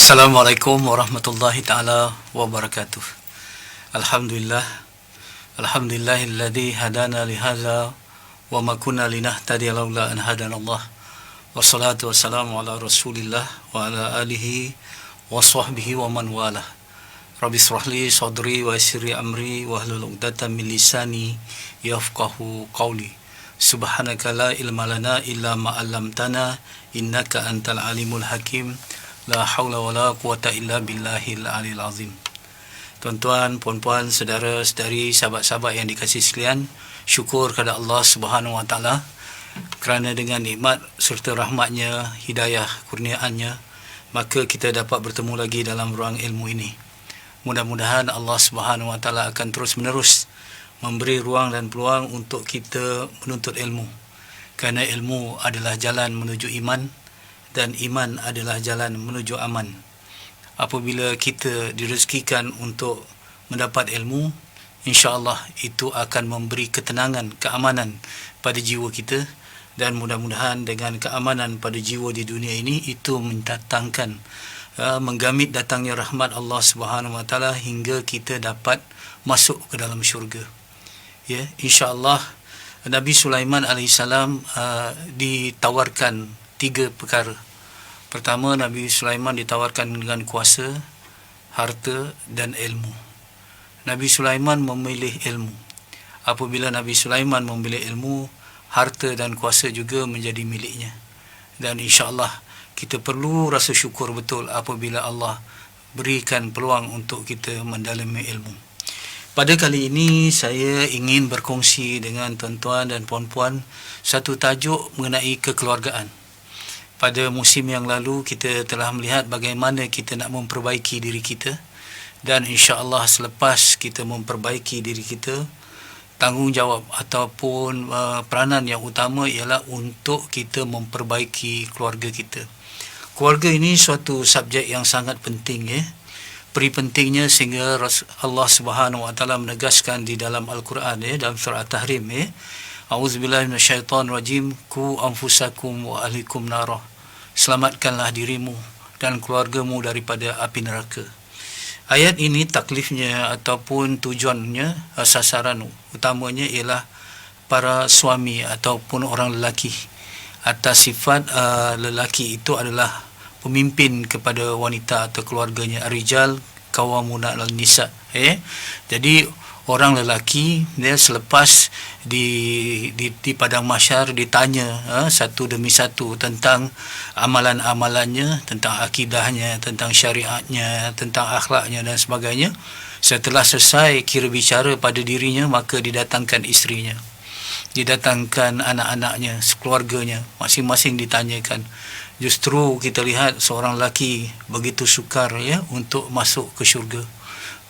Assalamualaikum warahmatullahi taala wabarakatuh. Alhamdulillah. Alhamdulillahilladzi hadana lihadza wa ma kunna linahtadiya laula an hadanallah. Wassalatu wassalamu ala Rasulillah wa ala alihi wa sahbihi wa man walah. Rabbi israh li sadri wa yassir li amri wa hlul 'uqdatam min lisani yafqahu qawli. Subhanaka la ilma lana illa ma 'allamtana innaka antal alimul hakim. La haula wala quwata illa billahil aliyil azim. Tuan-tuan, puan-puan, saudara-saudari, sahabat-sahabat yang dikasihi sekalian, syukur kepada Allah Subhanahu wa taala kerana dengan nikmat serta rahmatnya, hidayah kurniaannya, maka kita dapat bertemu lagi dalam ruang ilmu ini. Mudah-mudahan Allah Subhanahu wa taala akan terus-menerus memberi ruang dan peluang untuk kita menuntut ilmu. Kerana ilmu adalah jalan menuju iman, dan iman adalah jalan menuju aman. Apabila kita direzekikan untuk mendapat ilmu, insya-Allah itu akan memberi ketenangan, keamanan pada jiwa kita, dan mudah-mudahan dengan keamanan pada jiwa di dunia ini itu mendatangkan menggamit datangnya rahmat Allah Subhanahu wa taala hingga kita dapat masuk ke dalam syurga. Ya, insya-Allah Nabi Sulaiman alaihissalam ditawarkan 3 perkara. Pertama, Nabi Sulaiman ditawarkan dengan kuasa, harta dan ilmu. Nabi Sulaiman memilih ilmu. Apabila Nabi Sulaiman memilih ilmu, harta dan kuasa juga menjadi miliknya. Dan insya-Allah kita perlu rasa syukur betul apabila Allah berikan peluang untuk kita mendalami ilmu. Pada kali ini saya ingin berkongsi dengan tuan-tuan dan puan-puan satu tajuk mengenai kekeluargaan. Pada musim yang lalu kita telah melihat bagaimana kita nak memperbaiki diri kita, dan insya-Allah selepas kita memperbaiki diri kita, tanggungjawab ataupun peranan yang utama ialah untuk kita memperbaiki keluarga kita. Keluarga ini suatu subjek yang sangat penting, ya. Peri pentingnya sehingga Allah Subhanahu wa taala menegaskan di dalam Al-Quran, ya, dalam surah At-Tahrim, ya. A'udzubillahi minasyaitonirrajim. Qu anfusakum wa ahlikum nara. Selamatkanlah dirimu dan keluargamu daripada api neraka. Ayat ini taklifnya ataupun tujuannya, sasaran utamanya ialah para suami ataupun orang lelaki. Atas sifat lelaki itu adalah pemimpin kepada wanita atau keluarganya. Ar-rijal qawwamuna 'alan nisa. Jadi orang lelaki dia selepas di padang mahsyar ditanya satu demi satu tentang amalan-amalannya, tentang akidahnya, tentang syariatnya, tentang akhlaknya dan sebagainya. Setelah selesai kira bicara pada dirinya, maka didatangkan isterinya, didatangkan anak-anaknya, keluarganya, masing-masing ditanyakan. Justru kita lihat seorang lelaki begitu sukar, ya, untuk masuk ke syurga.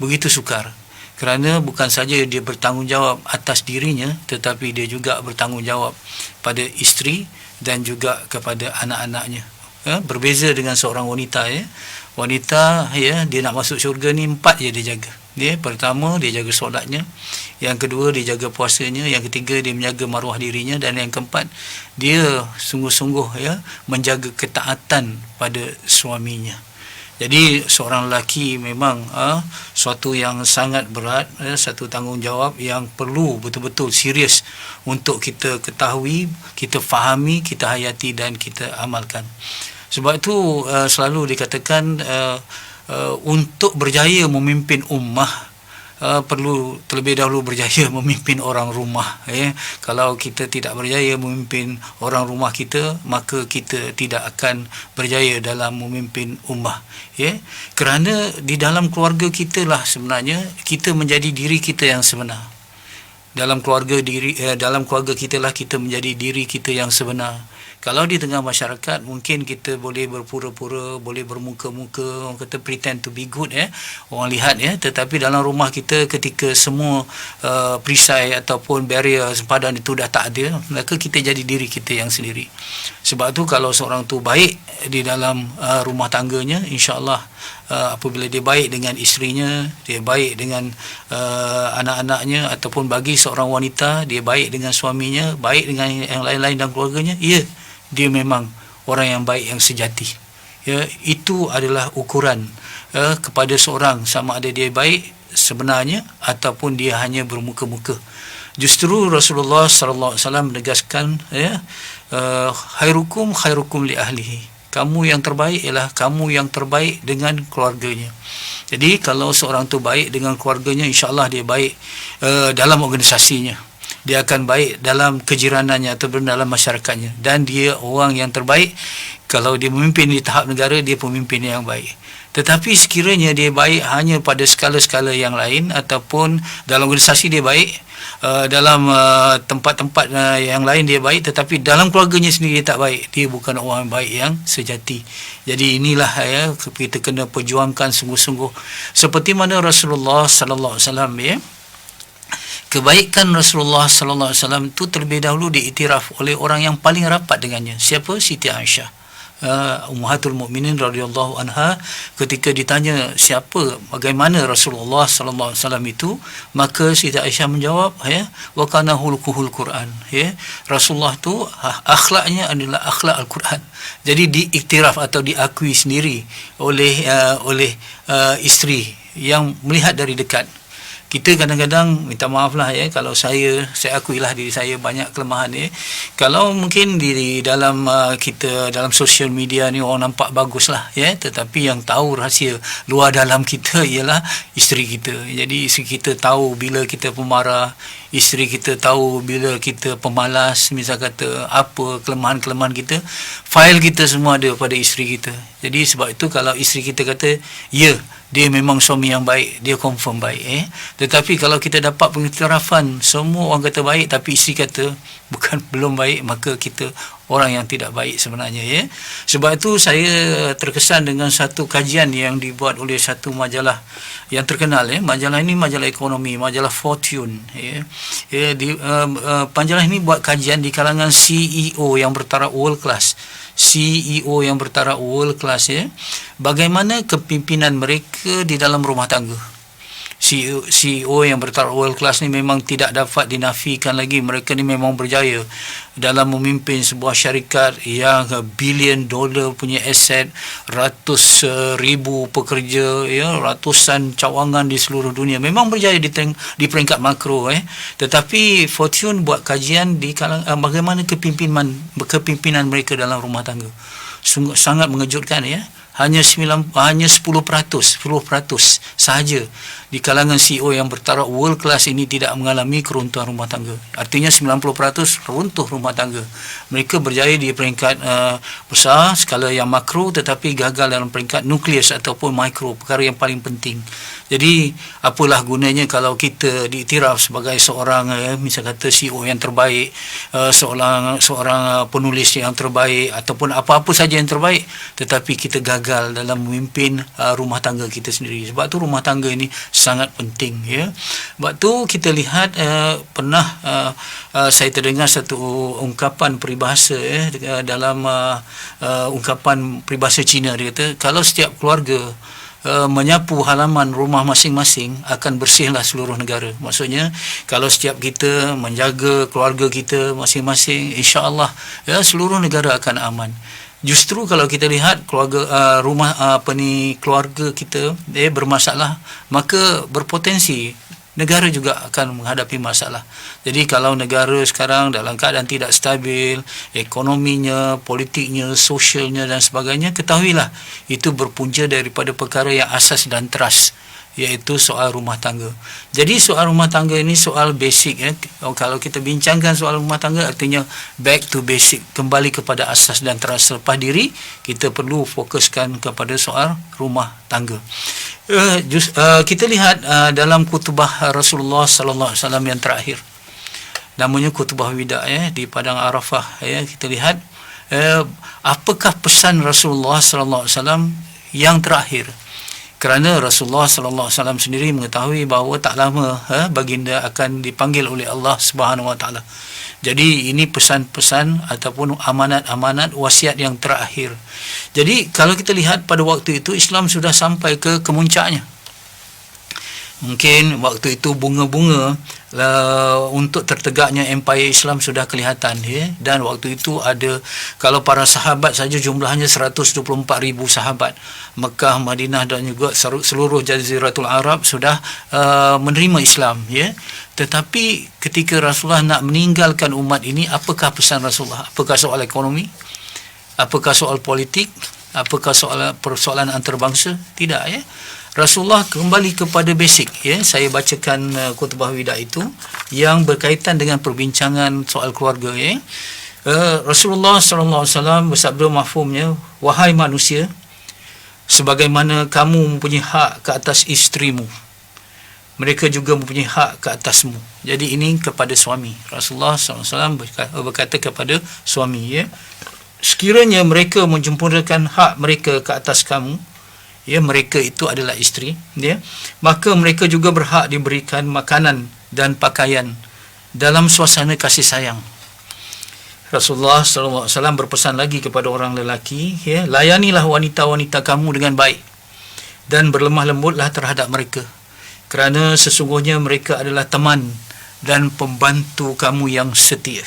Begitu sukar. Kerana bukan saja dia bertanggungjawab atas dirinya, tetapi dia juga bertanggungjawab pada isteri dan juga kepada anak-anaknya. Berbeza dengan seorang wanita, ya. Wanita, ya, dia nak masuk syurga ni 4 je dia jaga. Pertama, dia jaga solatnya. Yang kedua, dia jaga puasanya. Yang ketiga, dia menjaga maruah dirinya. Dan yang keempat, dia sungguh-sungguh, ya, menjaga ketaatan pada suaminya. Jadi seorang lelaki memang suatu yang sangat berat, satu tanggungjawab yang perlu betul-betul serius untuk kita ketahui, kita fahami, kita hayati dan kita amalkan. Sebab itu selalu dikatakan untuk berjaya memimpin ummah, perlu terlebih dahulu berjaya memimpin orang rumah, ya. Kalau kita tidak berjaya memimpin orang rumah kita, maka kita tidak akan berjaya dalam memimpin ummah, ya. Kerana di dalam keluarga kita lah sebenarnya kita menjadi diri kita yang sebenar. Dalam keluarga kita lah kita menjadi diri kita yang sebenar. Kalau di tengah masyarakat mungkin kita boleh berpura-pura, boleh bermuka-muka, orang kata pretend to be good, orang lihat, ya. Tetapi dalam rumah kita ketika semua perisai ataupun barrier sempadan itu dah tak ada, maka kita jadi diri kita yang sendiri. Sebab tu kalau seorang tu baik di dalam rumah tangganya, insya-Allah apabila dia baik dengan isterinya, dia baik dengan anak-anaknya, ataupun bagi seorang wanita dia baik dengan suaminya, baik dengan yang lain-lain dalam keluarganya, dia memang orang yang baik yang sejati. ya, itu adalah ukuran kepada seorang, sama ada dia baik sebenarnya ataupun dia hanya bermuka-muka. Justru Rasulullah sallallahu alaihi wasallam menegaskan, ya, khairukum khairukum li ahlihi. Kamu yang terbaik ialah kamu yang terbaik dengan keluarganya. Jadi kalau seorang tu baik dengan keluarganya, insya-Allah dia baik dalam organisasinya. Dia akan baik dalam kejiranannya ataupun dalam masyarakatnya, dan dia orang yang terbaik. Kalau dia memimpin di tahap negara, dia pemimpin yang baik. Tetapi sekiranya dia baik hanya pada skala-skala yang lain, ataupun dalam organisasi dia baik, dalam tempat-tempat yang lain dia baik, tetapi dalam keluarganya sendiri dia tak baik, dia bukan orang baik yang sejati. Jadi inilah, ya, kita kena perjuangkan sungguh-sungguh seperti mana Rasulullah sallallahu alaihi wasallam, ya. Kebaikan Rasulullah sallallahu alaihi wasallam itu terlebih dahulu diiktiraf oleh orang yang paling rapat dengannya. Siapa? Siti Aisyah, Ummahatul Mukminin radhiyallahu anha. Ketika ditanya siapa, bagaimana Rasulullah sallallahu alaihi wasallam itu, maka Siti Aisyah menjawab, ya, wa kana khuluquhul Quran, ya. Rasulullah tu akhlaknya adalah akhlak Al-Quran. Jadi diiktiraf atau diakui sendiri oleh isteri yang melihat dari dekat. Kita kadang-kadang minta maaf lah, ya, kalau saya akuilah diri saya banyak kelemahan, ya. Kalau mungkin di dalam kita dalam sosial media ni orang nampak bagus lah, ya, tetapi yang tahu rahsia luar dalam kita ialah isteri kita. Jadi isteri kita tahu bila kita pemarah, isteri kita tahu bila kita pemalas, misal kata apa kelemahan-kelemahan kita, fail kita semua ada pada isteri kita. Jadi sebab itu kalau isteri kita kata, ya, dia memang suami yang baik, dia confirm baik, tetapi kalau kita dapat pengiktirafan semua orang kata baik tapi isteri kata belum baik, maka kita orang yang tidak baik sebenarnya, ya. Sebab itu saya terkesan dengan satu kajian yang dibuat oleh satu majalah yang terkenal, ya. Majalah ini majalah ekonomi, majalah Fortune, ya. Majalah ini buat kajian di kalangan CEO yang bertaraf world class, ya, bagaimana kepimpinan mereka di dalam rumah tangga. CEO yang bertaraf world class ni memang tidak dapat dinafikan lagi, mereka ni memang berjaya dalam memimpin sebuah syarikat yang $billion punya aset, ratus ribu pekerja, ya, ratusan cawangan di seluruh dunia, memang berjaya di peringkat makro, tetapi Fortune buat kajian di kalangan bagaimana kepimpinan mereka dalam rumah tangga. Sungguh sangat mengejutkan, ya. Hanya 10% sahaja di kalangan CEO yang bertaraf world class ini tidak mengalami keruntuhan rumah tangga. Artinya 90% runtuh rumah tangga. Mereka berjaya di peringkat besar, skala yang makro, tetapi gagal dalam peringkat nukleus ataupun mikro, perkara yang paling penting. Jadi apalah gunanya kalau kita diiktiraf sebagai seorang, misal kata CEO yang terbaik, seorang penulis yang terbaik, ataupun apa-apa saja yang terbaik, tetapi kita gagal dalam memimpin rumah tangga kita sendiri. Sebab tu rumah tangga ini sangat penting, ya. Sebab tu kita lihat pernah saya terdengar satu ungkapan peribahasa, dalam ungkapan peribahasa Cina, dia kata kalau setiap keluarga menyapu halaman rumah masing-masing, akan bersihlah seluruh negara. Maksudnya kalau setiap kita menjaga keluarga kita masing-masing, insya-Allah, ya, seluruh negara akan aman. Justru kalau kita lihat keluarga keluarga kita bermasalah, maka berpotensi negara juga akan menghadapi masalah. Jadi kalau negara sekarang dalam keadaan tidak stabil, ekonominya, politiknya, sosialnya dan sebagainya, ketahuilah itu berpunca daripada perkara yang asas dan teras, iaitu soal rumah tangga. Jadi soal rumah tangga ini soal basic, ya. Kalau kita bincangkan soal rumah tangga, artinya back to basic, kembali kepada asas dan teras. Selepas diri, kita perlu fokuskan kepada soal rumah tangga. Kita lihat dalam khutbah Rasulullah sallallahu alaihi wasallam yang terakhir, namanya khutbah wida, di padang Arafah, kita lihat apakah pesan Rasulullah sallallahu alaihi wasallam yang terakhir. Kerana Rasulullah sallallahu alaihi wasallam sendiri mengetahui bahawa tak lama baginda akan dipanggil oleh Allah Subhanahu wa taala. Jadi ini pesan-pesan ataupun amanat-amanat wasiat yang terakhir. Jadi kalau kita lihat pada waktu itu Islam sudah sampai ke kemuncaknya. Mungkin waktu itu bunga-bunga untuk tertegaknya empire Islam sudah kelihatan, ya. Dan waktu itu ada, kalau para sahabat saja jumlahnya 124,000 sahabat. Mekah, Madinah dan juga seluruh Jaziratul Arab sudah menerima Islam, ya. Tetapi ketika Rasulullah nak meninggalkan umat ini, apakah pesan Rasulullah? Apakah soal ekonomi? Apakah soal politik? Apakah soal persoalan antarabangsa? Tidak, ya. Rasulullah kembali kepada basic, ya. Saya bacakan khutbah wida itu yang berkaitan dengan perbincangan soal keluarga, ya. Rasulullah sallallahu alaihi wasallam bersabda mafhumnya, wahai manusia, sebagaimana kamu mempunyai hak ke atas isterimu, mereka juga mempunyai hak ke atasmu. Jadi ini kepada suami. Rasulullah sallallahu alaihi wasallam berkata kepada suami, ya, sekiranya mereka menyempurnakan hak mereka ke atas kamu, ya, mereka itu adalah isteri, ya, maka mereka juga berhak diberikan makanan dan pakaian dalam suasana kasih sayang. Rasulullah sallallahu alaihi wasallam berpesan lagi kepada orang lelaki, ya, layanilah wanita-wanita kamu dengan baik dan berlemah lembutlah terhadap mereka, kerana sesungguhnya mereka adalah teman dan pembantu kamu yang setia.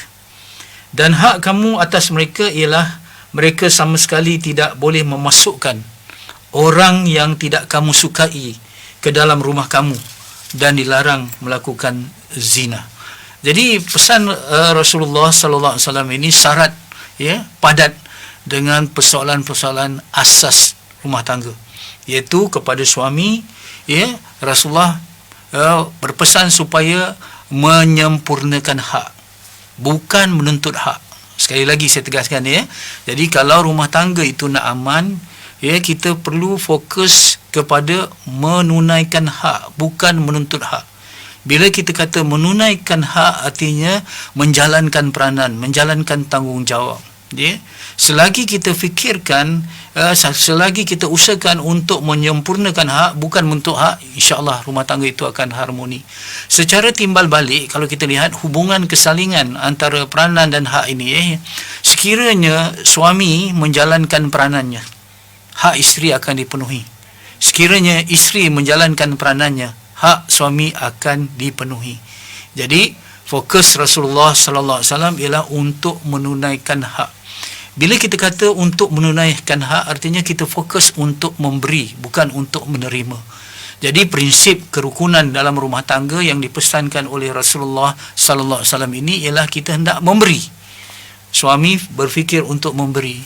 Dan hak kamu atas mereka ialah mereka sama sekali tidak boleh memasukkan orang yang tidak kamu sukai ke dalam rumah kamu dan dilarang melakukan zina. Jadi pesan Rasulullah sallallahu alaihi wasallam ini syarat, ya, padat dengan persoalan-persoalan asas rumah tangga, iaitu kepada suami, ya, Rasulullah berpesan supaya menyempurnakan hak, bukan menuntut hak. Sekali lagi saya tegaskan, ya. Jadi kalau rumah tangga itu nak aman, ya, kita perlu fokus kepada menunaikan hak, bukan menuntut hak. Bila kita kata menunaikan hak, artinya menjalankan peranan, menjalankan tanggungjawab, ya. Selagi kita fikirkan, selagi kita usahakan untuk menyempurnakan hak, bukan menuntut hak, insya-Allah rumah tangga itu akan harmoni. Secara timbal balik, kalau kita lihat hubungan kesalingan antara peranan dan hak ini, sekiranya suami menjalankan peranannya, hak isteri akan dipenuhi. Sekiranya isteri menjalankan peranannya, hak suami akan dipenuhi. Jadi fokus Rasulullah sallallahu alaihi wasallam ialah untuk menunaikan hak. Bila kita kata untuk menunaikan hak, artinya kita fokus untuk memberi, bukan untuk menerima. Jadi prinsip kerukunan dalam rumah tangga yang dipesankan oleh Rasulullah sallallahu alaihi wasallam ini ialah kita hendak memberi. Suami berfikir untuk memberi,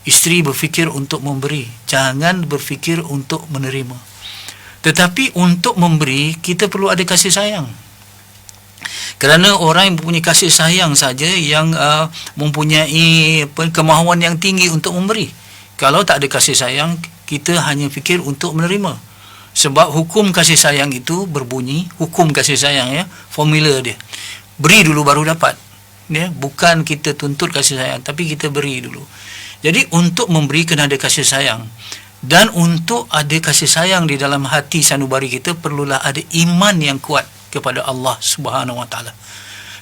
isteri berfikir untuk memberi, jangan berfikir untuk menerima. Tetapi untuk memberi, kita perlu ada kasih sayang. Kerana orang yang mempunyai kasih sayang saja yang mempunyai kemahuan yang tinggi untuk memberi. Kalau tak ada kasih sayang, kita hanya fikir untuk menerima. Sebab hukum kasih sayang itu berbunyi, hukum kasih sayang, ya, formula dia, beri dulu baru dapat, ya. Bukan kita tuntut kasih sayang, tapi kita beri dulu. Jadi untuk memberi kena ada kasih sayang. Dan untuk ada kasih sayang di dalam hati sanubari kita, perlulah ada iman yang kuat kepada Allah Subhanahu Wa Taala.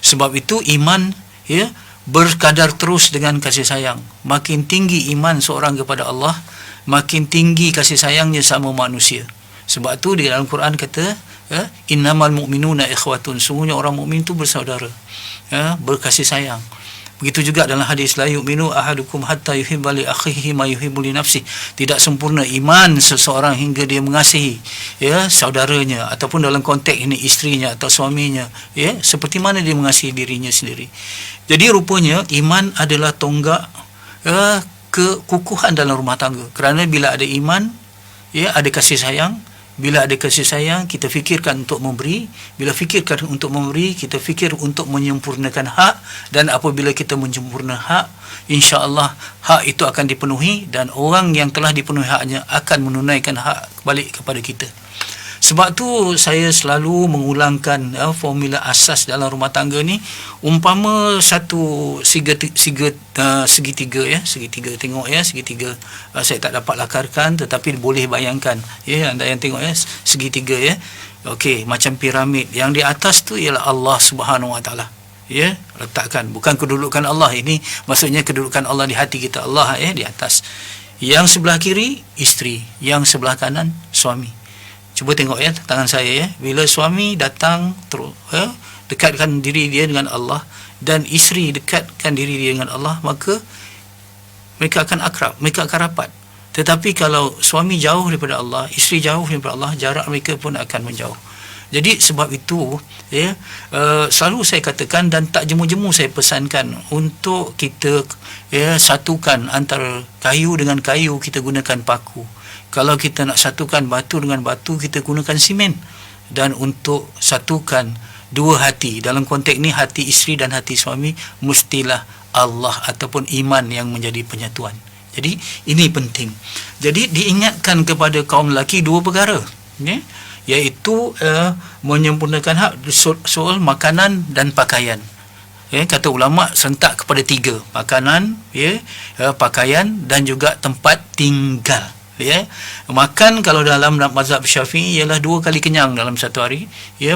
Sebab itu iman, ya, berkadar terus dengan kasih sayang. Makin tinggi iman seorang kepada Allah, makin tinggi kasih sayangnya sama manusia. Sebab itu di dalam Quran kata, ya, innamal mu'minuna ikhwatun, sungguhnya orang mukmin itu bersaudara, ya, berkasih sayang. Begitu juga dalam hadis, la yu'minu ahadukum hatta yuhibba li akhihi ma yuhibbu li nafsihi. Tidak sempurna iman seseorang hingga dia mengasihi, ya, saudaranya, ataupun dalam konteks ini isterinya atau suaminya, ya, seperti mana dia mengasihi dirinya sendiri. Jadi rupanya iman adalah tonggak kekukuhan dalam rumah tangga. Kerana bila ada iman, ya, ada kasih sayang. Bila ada kasih sayang, kita fikirkan untuk memberi. Bila fikirkan untuk memberi, kita fikir untuk menyempurnakan hak. Dan apabila kita menyempurnakan hak, insya-Allah hak itu akan dipenuhi, dan orang yang telah dipenuhi haknya akan menunaikan hak balik kepada kita. Sebab tu saya selalu mengulangkan formula asas dalam rumah tangga ni. Umpama satu segitiga, ya, segitiga, tengok, ya, segitiga, saya tak dapat lakarkan, tetapi boleh bayangkan, ya, anda yang tengok, ya, segitiga, ya, okey, macam piramid. Yang di atas tu ialah Allah Subhanahu Wa Taala, ya, letakkan, bukan kedudukan Allah ini, maksudnya kedudukan Allah di hati kita, Allah, ya, di atas. Yang sebelah kiri isteri, yang sebelah kanan suami. Cuba tengok ya tangan saya ya. Bila suami datang terus dekatkan diri dia dengan Allah, dan isteri dekatkan diri dia dengan Allah, maka mereka akan akrab, mereka akan rapat. Tetapi kalau suami jauh daripada Allah, isteri jauh daripada Allah, jarak mereka pun akan menjauh. Jadi sebab itu ya, selalu saya katakan dan tak jemu-jemu saya pesankan untuk kita ya, satukan antara kayu dengan kayu, kita gunakan paku. Kalau kita nak satukan batu dengan batu, kita gunakan simen. Dan untuk satukan dua hati, dalam konteks ni hati isteri dan hati suami, mestilah Allah ataupun iman yang menjadi penyatuan. Jadi ini penting. Jadi diingatkan kepada kaum lelaki dua perkara ya, iaitu menyempurnakan hak soal makanan dan pakaian. Kata ulama serentak kepada tiga: makanan, pakaian dan juga tempat tinggal. Makan kalau dalam mazhab Syafi'i ialah 2 kali kenyang dalam satu hari.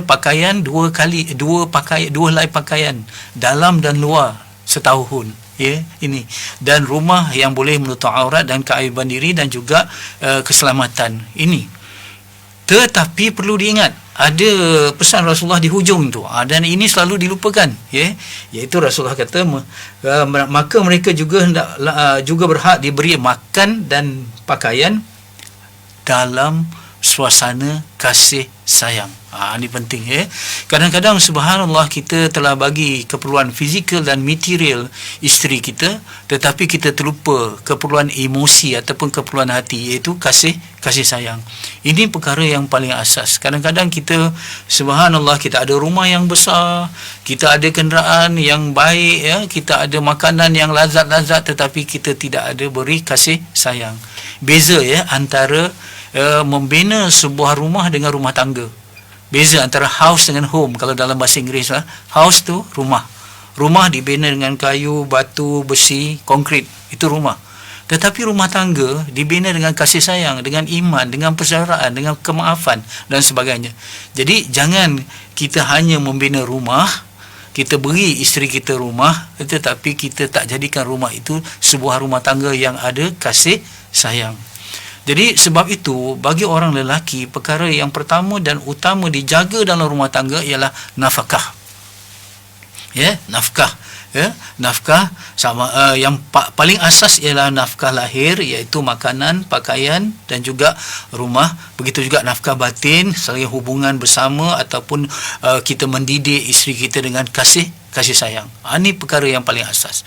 Pakaian 2 helai pakaian dalam dan luar setahun. Ini, dan rumah yang boleh menutup aurat dan keaiban diri dan juga keselamatan ini. Tetapi perlu diingat, ada pesan Rasulullah di hujung tu, dan ini selalu dilupakan, iaitu Rasulullah kata maka mereka juga juga berhak diberi makan dan pakaian dalam suasana kasih sayang. Ini penting Kadang-kadang subhanallah, kita telah bagi keperluan fizikal dan material isteri kita, tetapi kita terlupa keperluan emosi ataupun keperluan hati, iaitu kasih sayang. Ini perkara yang paling asas. Kadang-kadang kita subhanallah, kita ada rumah yang besar, kita ada kenderaan yang baik kita ada makanan yang lazat-lazat, tetapi kita tidak ada beri kasih sayang. Beza antara membina sebuah rumah dengan rumah tangga. Beza antara house dengan home. Kalau dalam bahasa Inggeris house tu rumah dibina dengan kayu, batu, besi, konkrit, itu rumah. Tetapi rumah tangga dibina dengan kasih sayang, dengan iman, dengan persaudaraan, dengan kemaafan dan sebagainya. Jadi jangan kita hanya membina rumah, kita beri isteri kita rumah, tetapi kita tak jadikan rumah itu sebuah rumah tangga yang ada kasih sayang. Jadi sebab itu, bagi orang lelaki, perkara yang pertama dan utama dijaga dalam rumah tangga ialah nafkah. Nafkah. Nafkah sama yang paling asas ialah nafkah lahir, iaitu makanan, pakaian dan juga rumah. Begitu juga nafkah batin, selain hubungan bersama ataupun kita mendidik isteri kita dengan kasih sayang. Ini perkara yang paling asas.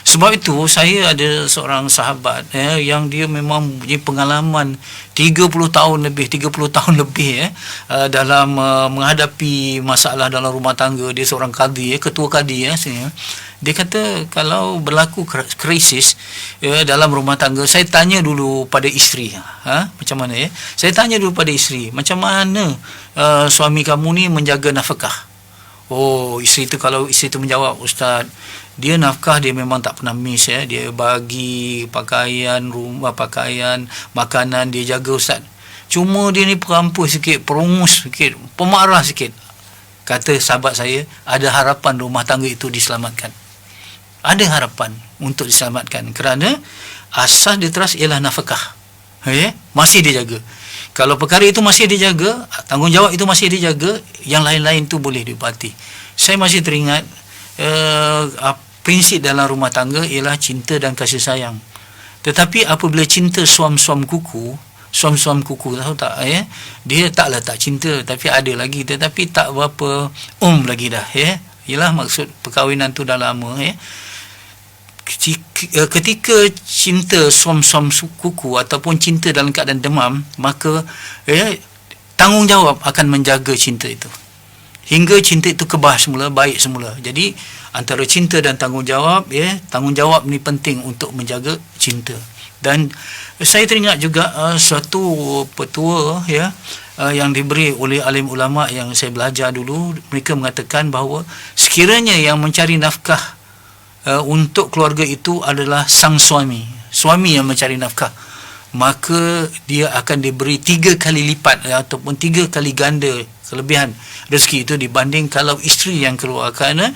Sebab itu saya ada seorang sahabat yang dia memang punya pengalaman 30 tahun lebih dalam menghadapi masalah dalam rumah tangga. Dia seorang qadi, ketua qadi Dia kata kalau berlaku krisis dalam rumah tangga, saya tanya dulu pada isteri, macam mana saya tanya dulu pada isteri, macam mana suami kamu ni menjaga nafkah. Isteri tu, kalau isteri tu menjawab, Ustaz, dia nafkah dia memang tak pernah miss dia bagi pakaian, rumah pakaian, makanan dia jaga, Ustaz. Cuma dia ni perampuh sikit, perongus sikit, pemarah sikit. Kata sahabat saya, ada harapan rumah tangga itu diselamatkan. Ada harapan untuk diselamatkan kerana asas dia teras ialah nafkah. Masih dijaga. Kalau perkara itu masih dijaga, tanggungjawab itu masih dijaga, yang lain-lain tu boleh diobati. Saya masih teringat prinsip dalam rumah tangga ialah cinta dan kasih sayang. Tetapi apabila cinta suam-suam kuku, tahu tak dia taklah tak cinta, tapi ada lagi, tetapi tak berapa lagi dah ialah maksud perkahwinan tu dah lama Ketika cinta suam-suam kuku ataupun cinta dalam keadaan demam, maka tanggungjawab akan menjaga cinta itu hingga cinta itu kebah semula, baik semula. Jadi antara cinta dan tanggungjawab, tanggungjawab ni penting untuk menjaga cinta. Dan saya teringat juga suatu petua yang diberi oleh alim ulama yang saya belajar dulu. Mereka mengatakan bahawa sekiranya yang mencari nafkah untuk keluarga itu adalah sang suami yang mencari nafkah, maka dia akan diberi 3 kali lipat ataupun 3 kali ganda kelebihan rezeki itu dibanding kalau isteri yang keluar. Kerana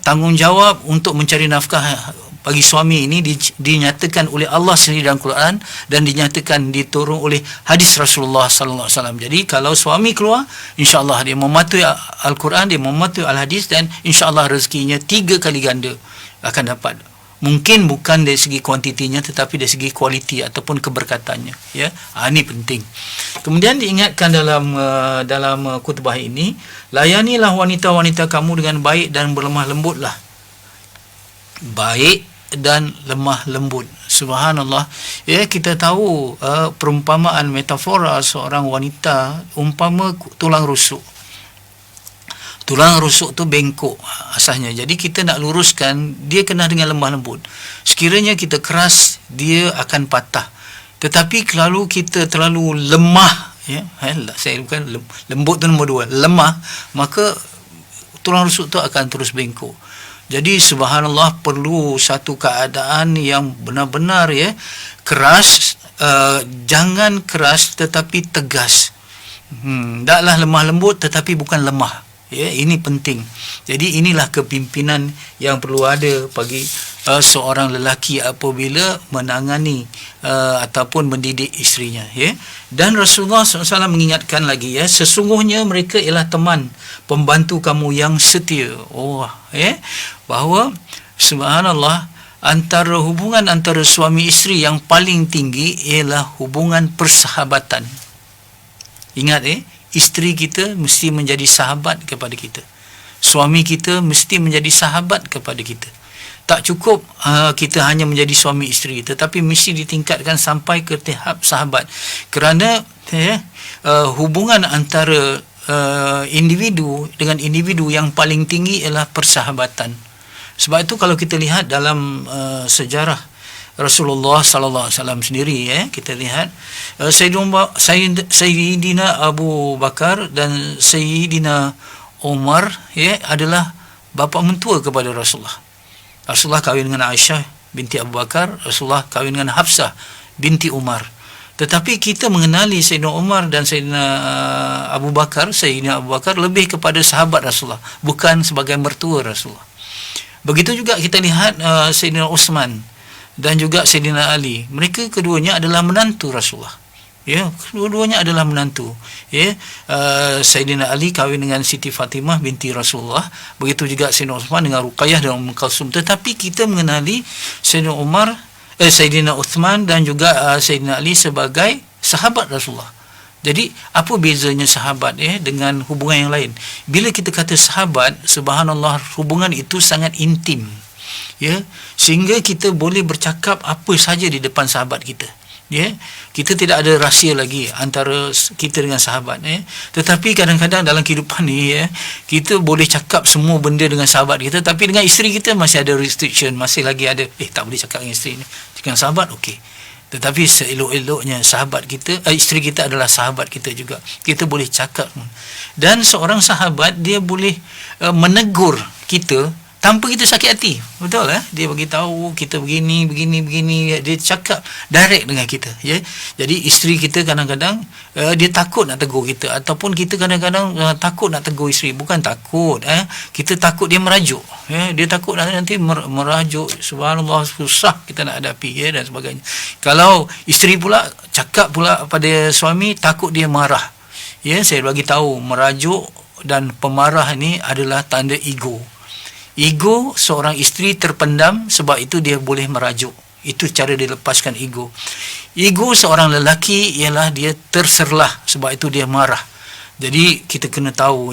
tanggungjawab untuk mencari nafkah bagi suami ini dinyatakan oleh Allah sendiri dalam Quran dan dinyatakan diturun oleh hadis Rasulullah sallallahu alaihi wasallam. Jadi kalau suami keluar, insya-Allah dia mematuhi Al-Quran, dia mematuhi Al-Hadis, dan insya-Allah rezekinya 3 kali ganda akan dapat. Mungkin bukan dari segi kuantitinya tetapi dari segi kualiti ataupun keberkatannya, ya. Ini penting. Kemudian diingatkan dalam khutbah ini, layanilah wanita-wanita kamu dengan baik dan berlemah lembutlah. Baik dan lemah lembut. Subhanallah. Ya, kita tahu perumpamaan metafora seorang wanita umpama tulang rusuk. Tulang rusuk tu bengkok asalnya. Jadi kita nak luruskan, dia kena dengan lemah lembut. Sekiranya kita keras, dia akan patah. Tetapi kalau kita terlalu lemah, ya, saya bukan lembut tu nombor 2, lemah, maka tulang rusuk tu akan terus bengkok. Jadi subhanallah, perlu satu keadaan yang benar-benar, ya, keras, jangan keras tetapi tegas. Taklah lemah lembut tetapi bukan lemah. Ya, ini penting. Jadi inilah kepimpinan yang perlu ada bagi seorang lelaki apabila menangani ataupun mendidik isterinya, ya. Dan Rasulullah SAW mengingatkan lagi, ya, sesungguhnya mereka ialah teman pembantu kamu yang setia. Ya, bahawa subhanallah, hubungan antara suami isteri yang paling tinggi ialah hubungan persahabatan. Ingat, isteri kita mesti menjadi sahabat kepada kita. Suami kita mesti menjadi sahabat kepada kita. Tak cukup kita hanya menjadi suami isteri, tetapi mesti ditingkatkan sampai ke tahap sahabat. Kerana hubungan antara individu dengan individu yang paling tinggi ialah persahabatan. Sebab itu kalau kita lihat dalam sejarah Rasulullah sallallahu alaihi wasallam sendiri, kita lihat Sayyidina Abu Bakar dan Sayyidina Umar, adalah bapa mentua kepada Rasulullah. Rasulullah kahwin dengan Aisyah binti Abu Bakar, Rasulullah kahwin dengan Hafsah binti Umar. Tetapi kita mengenali Sayyidina Umar dan Sayyidina Abu Bakar, Sayyidina Abu Bakar lebih kepada sahabat Rasulullah, bukan sebagai mertua Rasulullah. Begitu juga kita lihat Sayyidina Uthman dan juga Sayyidina Ali. Mereka keduanya adalah menantu Rasulullah. Ya, kedua-duanya adalah menantu. Ya, Sayyidina Ali kahwin dengan Siti Fatimah binti Rasulullah. Begitu juga Sayyidina Uthman dengan Ruqayyah dan Umm Kalsum. Tetapi kita mengenali Sayyidina Uthman dan juga Sayyidina Ali sebagai sahabat Rasulullah. Jadi apa bezanya sahabat dengan hubungan yang lain? Bila kita kata sahabat, subhanallah, hubungan itu sangat intim. Ya, sehingga kita boleh bercakap apa saja di depan sahabat kita. Ya, kita tidak ada rahsia lagi antara kita dengan sahabat. Tetapi kadang-kadang dalam kehidupan ni, kita boleh cakap semua benda dengan sahabat kita, tapi dengan isteri kita masih ada restriction, masih lagi ada tak boleh cakap dengan isteri ni. Dengan sahabat okey. Tetapi seelok-eloknya sahabat kita, isteri kita adalah sahabat kita juga. Kita boleh cakap. Dan seorang sahabat, dia boleh menegur kita tanpa kita sakit hati. Betul, dia bagi tahu kita begini. Dia cakap direct dengan kita, ya. Jadi isteri kita kadang-kadang dia takut nak tegur kita, ataupun kita kadang-kadang takut nak tegur isteri. Bukan takut, kita takut dia merajuk, dia takut nanti merajuk. Subhanallah, susah kita nak hadapi, dan sebagainya. Kalau isteri pula cakap pula pada suami, takut dia marah. Ya, saya bagi tahu, merajuk dan pemarah ini adalah tanda ego. Ego seorang isteri terpendam, sebab itu dia boleh merajuk. Itu cara dia lepaskan ego. Ego seorang lelaki ialah dia terserlah, sebab itu dia marah. Jadi kita kena tahu,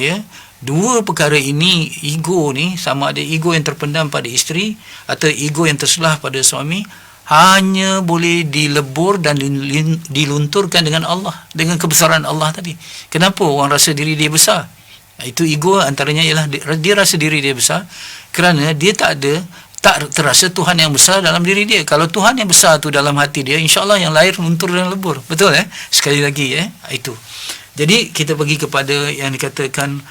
dua perkara ini, ego ni, sama ada ego yang terpendam pada isteri atau ego yang terserlah pada suami, hanya boleh dilebur dan dilunturkan dengan Allah, dengan kebesaran Allah tadi. Kenapa orang rasa diri dia besar? Itu ego antaranya ialah dia rasa diri dia besar kerana dia tak terasa Tuhan yang besar dalam diri dia. Kalau Tuhan yang besar tu dalam hati dia, insya-Allah yang lahir luntur dan lebur. Betul, sekali lagi, itu. Jadi kita pergi kepada yang dikatakan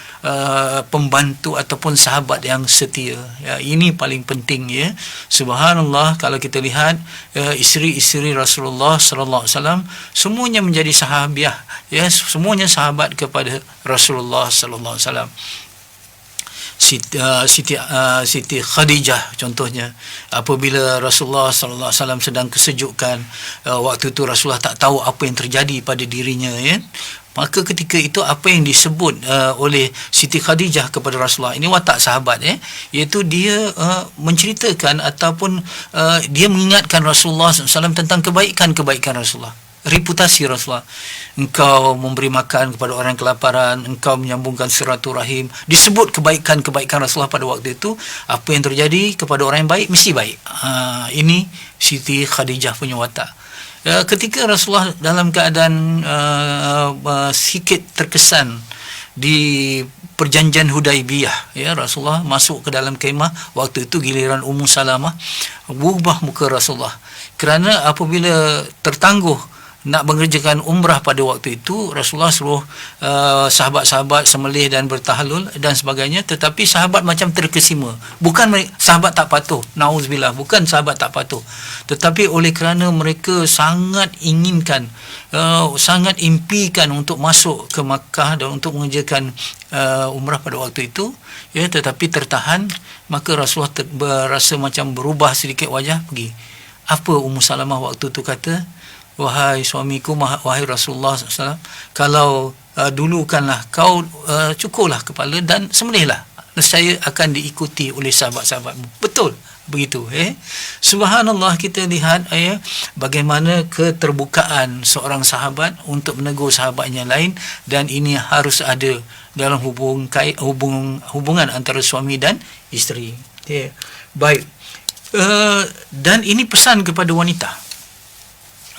pembantu ataupun sahabat yang setia. Ya, ini paling penting, ya. Subhanallah, kalau kita lihat isteri-isteri Rasulullah sallallahu alaihi wasallam semuanya menjadi sahabiah, ya, semuanya sahabat kepada Rasulullah sallallahu alaihi wasallam. Siti Khadijah contohnya, apabila Rasulullah sallallahu alaihi wasallam sedang kesejukan, waktu itu Rasulullah tak tahu apa yang terjadi pada dirinya, ya. Maka ketika itu apa yang disebut oleh Siti Khadijah kepada Rasulullah, ini watak sahabat, iaitu dia menceritakan ataupun dia mengingatkan Rasulullah SAW tentang kebaikan Rasulullah, reputasi Rasulullah. Engkau memberi makan kepada orang yang kelaparan, engkau menyambungkan silaturahim, disebut kebaikan Rasulullah pada waktu itu. Apa yang terjadi kepada orang yang baik mesti baik. Ini Siti Khadijah punya watak. Ketika Rasulullah dalam keadaan sikit terkesan di perjanjian Hudaibiyah, ya, Rasulullah masuk ke dalam kemah. Waktu itu giliran Ummu Salamah, berubah muka Rasulullah kerana apabila tertangguh nak mengerjakan umrah pada waktu itu, Rasulullah suruh sahabat-sahabat sembelih dan bertahlul dan sebagainya, tetapi sahabat macam terkesima. Bukan sahabat tak patuh, nauzubillah, bukan sahabat tak patuh, tetapi oleh kerana mereka sangat inginkan, sangat impikan untuk masuk ke Makkah dan untuk mengerjakan umrah pada waktu itu, ya, tetapi tertahan, maka Rasulullah berasa macam berubah sedikit wajah, pergi. Apa Ummu Salamah waktu itu kata? Wahai suamiku, wahai Rasulullah SAW, kalau dulukanlah kau cukurlah kepala dan sembelihlah, saya akan diikuti oleh sahabat-sahabatmu. Betul begitu, Subhanallah, kita lihat bagaimana keterbukaan seorang sahabat untuk menegur sahabatnya lain, dan ini harus ada dalam hubungan antara suami dan isteri. Baik, dan ini pesan kepada wanita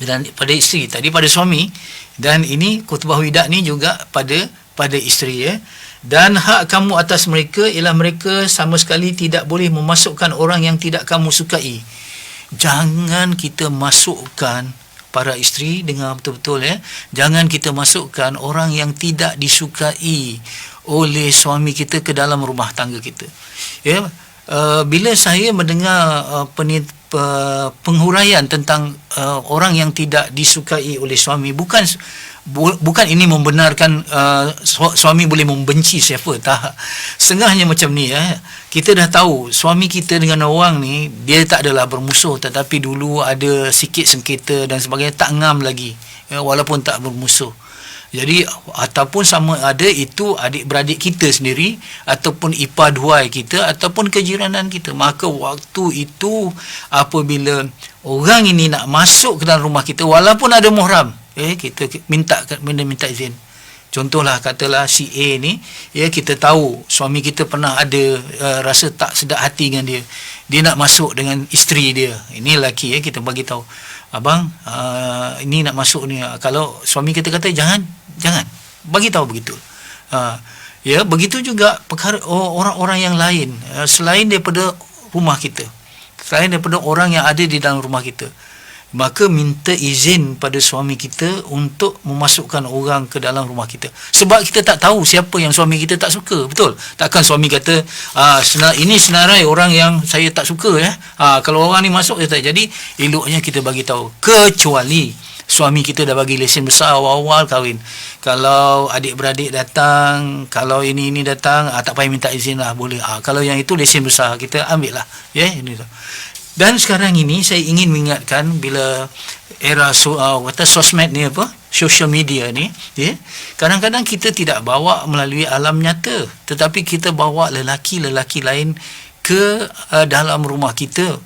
dan pada isteri, tadi pada suami, dan ini khutbah wida ni juga pada isteri, Dan hak kamu atas mereka ialah mereka sama sekali tidak boleh memasukkan orang yang tidak kamu sukai. Jangan kita masukkan para isteri, dengar betul-betul, jangan kita masukkan orang yang tidak disukai oleh suami kita ke dalam rumah tangga kita. Bila saya mendengar penghuraian tentang orang yang tidak disukai oleh suami, bukan ini membenarkan suami boleh membenci siapa, tak. Setengahnya macam ni, kita dah tahu suami kita dengan orang ni dia tak adalah bermusuh, tetapi dulu ada sikit sengketa dan sebagainya, tak ngam lagi, walaupun tak bermusuh. Jadi ataupun sama ada itu adik-beradik kita sendiri, ataupun ipar duai kita, ataupun kejiranan kita, maka waktu itu apabila orang ini nak masuk ke dalam rumah kita, walaupun ada muhram, kita minta izin. Contohlah, katalah si A ni, kita tahu suami kita pernah ada rasa tak sedap hati dengan dia, dia nak masuk dengan isteri dia, ini lelaki, kita bagi tahu, abang, ini nak masuk ni. Kalau suami kita kata jangan, bagi tahu begitu. Begitu juga perkara orang-orang yang lain, selain daripada rumah kita, selain daripada orang yang ada di dalam rumah kita, maka minta izin pada suami kita untuk memasukkan orang ke dalam rumah kita. Sebab kita tak tahu siapa yang suami kita tak suka, betul? Takkan suami kata, ini senarai orang yang saya tak suka, kalau orang ni masuk, jadi eloknya kita bagi tahu. Kecuali suami kita dah bagi lesen besar awal-awal kahwin. Kalau adik-beradik datang, kalau ini datang, tak payah minta izin lah, boleh. Kalau yang itu lesen besar, kita ambil lah. Ini tu. Dan sekarang ini saya ingin mengingatkan, bila era sosmed ni, social media ni, kadang-kadang kita tidak bawa melalui alam nyata, tetapi kita bawa lelaki-lelaki lain ke dalam rumah kita.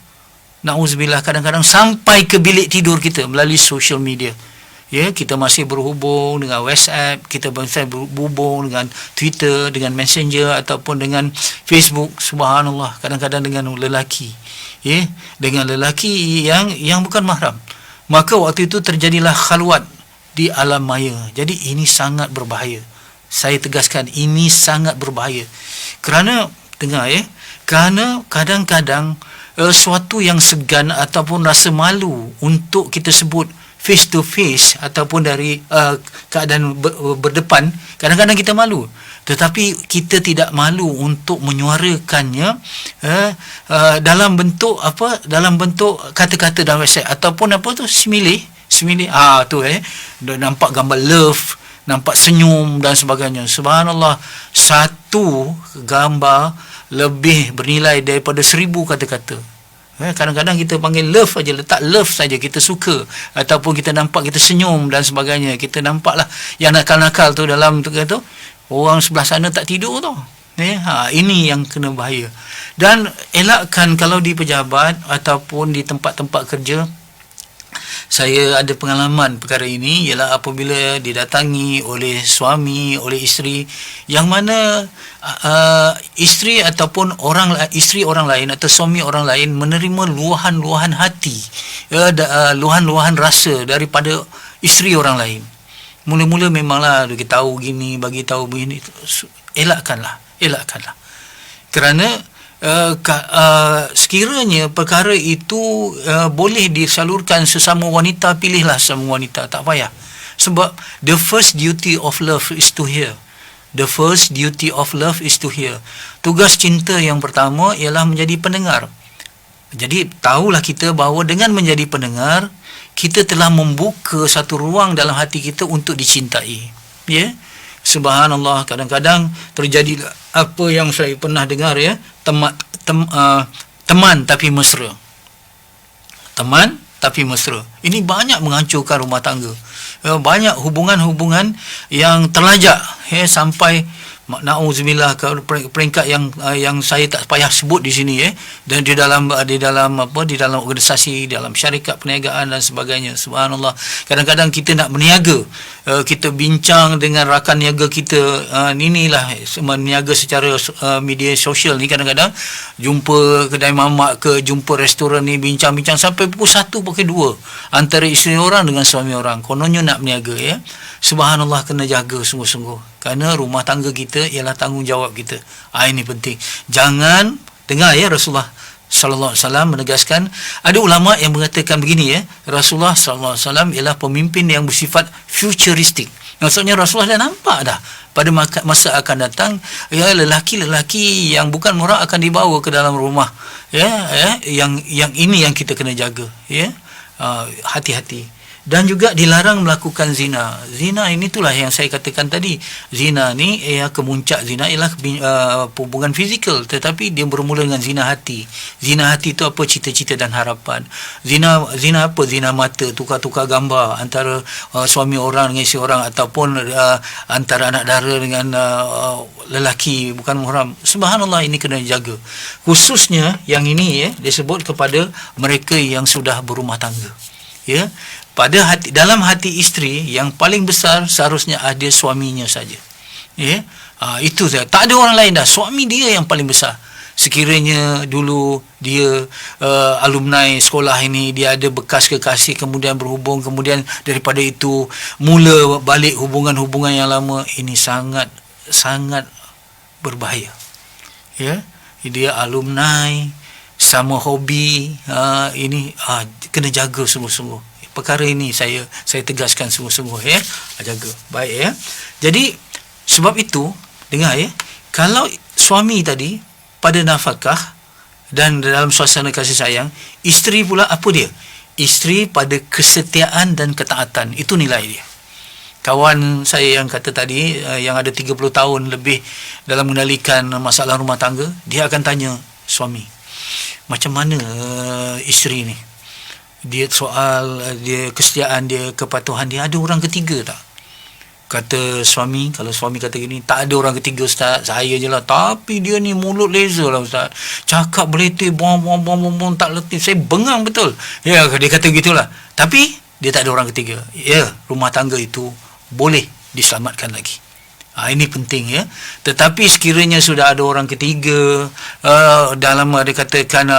Na'udzubillah, kadang-kadang sampai ke bilik tidur kita melalui social media. Kita masih berhubung dengan WhatsApp, kita masih berhubung dengan Twitter, dengan Messenger ataupun dengan Facebook. Subhanallah, kadang-kadang dengan lelaki, dengan lelaki yang bukan mahram. Maka waktu itu terjadilah khalwat di alam maya. Jadi ini sangat berbahaya. Saya tegaskan, ini sangat berbahaya. Kerana dengar, kerana kadang-kadang suatu yang segan ataupun rasa malu untuk kita sebut face to face ataupun dari keadaan berdepan, kadang-kadang kita malu, tetapi kita tidak malu untuk menyuarakannya dalam bentuk dalam bentuk kata-kata dalam WhatsApp ataupun simile tu, nampak gambar love, nampak senyum dan sebagainya. Subhanallah, satu gambar lebih bernilai daripada 1000 kata-kata. Kadang-kadang kita panggil love aja, letak love saja, kita suka, ataupun kita nampak kita senyum dan sebagainya. Kita nampaklah yang nakal-nakal tu dalam tu kata, orang sebelah sana tak tidur tu. Ini yang kena bahaya. Dan elakkan kalau di pejabat ataupun di tempat-tempat kerja. Saya ada pengalaman perkara ini, ialah apabila didatangi oleh suami, oleh isteri, yang mana isteri ataupun isteri orang lain atau suami orang lain menerima luahan-luahan hati, luahan-luahan rasa daripada isteri orang lain. Mula-mula memanglah bagi tahu gini, bagi tahu begini, elakkanlah. Kerana sekiranya perkara itu boleh disalurkan sesama wanita, pilihlah sesama wanita, tak payah. Sebab the first duty of love is to hear. The first duty of love is to hear. Tugas cinta yang pertama ialah menjadi pendengar. Jadi tahulah kita bahawa dengan menjadi pendengar, kita telah membuka satu ruang dalam hati kita untuk dicintai. Ya. Subhanallah, kadang-kadang terjadi apa yang saya pernah dengar, ya, teman tapi mesra. Teman tapi mesra. Ini banyak menghancurkan rumah tangga. Banyak hubungan-hubungan yang terlajak, sampai na'udzubillah ke peringkat yang saya tak payah sebut di sini, dan di dalam organisasi, dalam syarikat perniagaan dan sebagainya. Subhanallah, kadang-kadang kita nak berniaga, kita bincang dengan rakan niaga kita, inilah berniaga secara media sosial ni, kadang-kadang jumpa kedai mamak ke, jumpa restoran ni, bincang-bincang sampai pukul 1, pukul 2 antara isteri orang dengan suami orang, kononnya nak berniaga, ya. Subhanallah, kena jaga sungguh-sungguh, kerana rumah tangga kita ialah tanggungjawab kita. Ini penting. Jangan dengar, ya, Rasulullah sallallahu alaihi wasallam menegaskan, ada ulama yang mengatakan begini, ya, Rasulullah sallallahu alaihi wasallam ialah pemimpin yang bersifat futuristik. Maksudnya Rasulullah dah nampak dah pada masa akan datang, ya, lelaki-lelaki yang bukan murah akan dibawa ke dalam rumah, yang ini yang kita kena jaga, ya. Hati-hati. Dan juga dilarang melakukan zina. Zina ini itulah yang saya katakan tadi. Zina ni, kemuncak zina ialah hubungan fizikal, tetapi dia bermula dengan zina hati. Zina hati itu apa? Cita-cita dan harapan. Zina apa? Zina mata, tukar-tukar gambar antara suami orang dengan isteri orang, ataupun antara anak dara dengan lelaki bukan muhram. Subhanallah, ini kena jaga. Khususnya yang ini, ya, disebut kepada mereka yang sudah berumah tangga. Ya, dalam hati isteri yang paling besar seharusnya ada suaminya saja. Ya, itu saja. Tak ada orang lain dah. Suami dia yang paling besar. Sekiranya dulu dia alumni sekolah ini, dia ada bekas kekasih, kemudian berhubung, kemudian daripada itu mula balik hubungan-hubungan yang lama, ini sangat berbahaya. Ya, dia alumni sama hobi, ini kena jaga sungguh-sungguh. Perkara ini saya tegaskan sungguh-sungguh, ya. Jaga. Baik, ya. Jadi sebab itu, dengar, ya, kalau suami tadi pada nafkah dan dalam suasana kasih sayang, isteri pula apa dia? Isteri pada kesetiaan dan ketaatan. Itu nilai dia. Kawan saya yang kata tadi, yang ada 30 tahun lebih dalam mengendalikan masalah rumah tangga, dia akan tanya suami, macam mana isteri ni? Dia kesetiaan dia, kepatuhan dia, ada orang ketiga tak? Kata suami, kalau suami kata gini, tak ada orang ketiga Ustaz, saya je lah. Tapi dia ni mulut laser lah Ustaz, cakap beletih, buang, tak letih, saya bengang betul. Ya, dia kata gitulah. Tapi dia tak ada orang ketiga. Ya, rumah tangga itu boleh diselamatkan lagi. Ini penting, ya. Tetapi sekiranya sudah ada orang ketiga, dalam ada katakan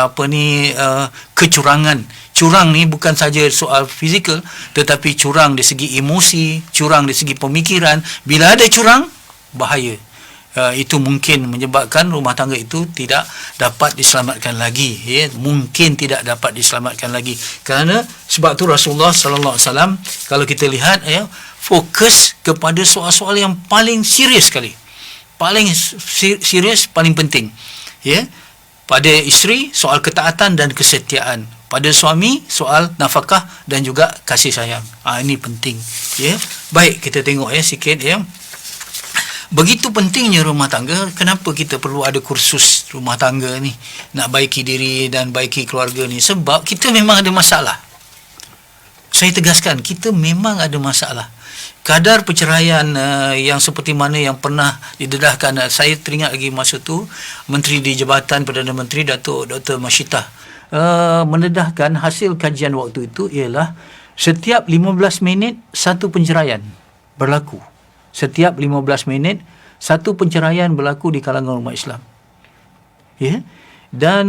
kecurangan. Curang ni bukan saja soal fizikal, tetapi curang dari segi emosi, curang dari segi pemikiran. Bila ada curang, bahaya. Itu mungkin menyebabkan rumah tangga itu tidak dapat diselamatkan lagi, ya. Mungkin tidak dapat diselamatkan lagi. Kerana sebab tu Rasulullah sallallahu alaihi wasallam, kalau kita lihat, ya, fokus kepada soal-soal yang paling serius sekali. Paling serius, paling penting. Ya. Pada isteri, soal ketaatan dan kesetiaan. pada suami soal nafkah dan juga kasih sayang. Ini penting, ya. Baik, kita tengok sikit, ya. Begitu pentingnya rumah tangga. Kenapa kita perlu ada kursus rumah tangga ni, nak baiki diri dan baiki keluarga ni? Sebab kita memang ada masalah. Saya tegaskan, kita memang ada masalah. Kadar perceraian yang seperti mana yang pernah didedahkan, saya teringat lagi masa tu Menteri di Jabatan Perdana Menteri Datuk Dr. Masyitah mendedahkan hasil kajian waktu itu ialah setiap 15 minit satu penceraian berlaku. Setiap 15 minit satu penceraian berlaku di kalangan umat Islam. Ya. Dan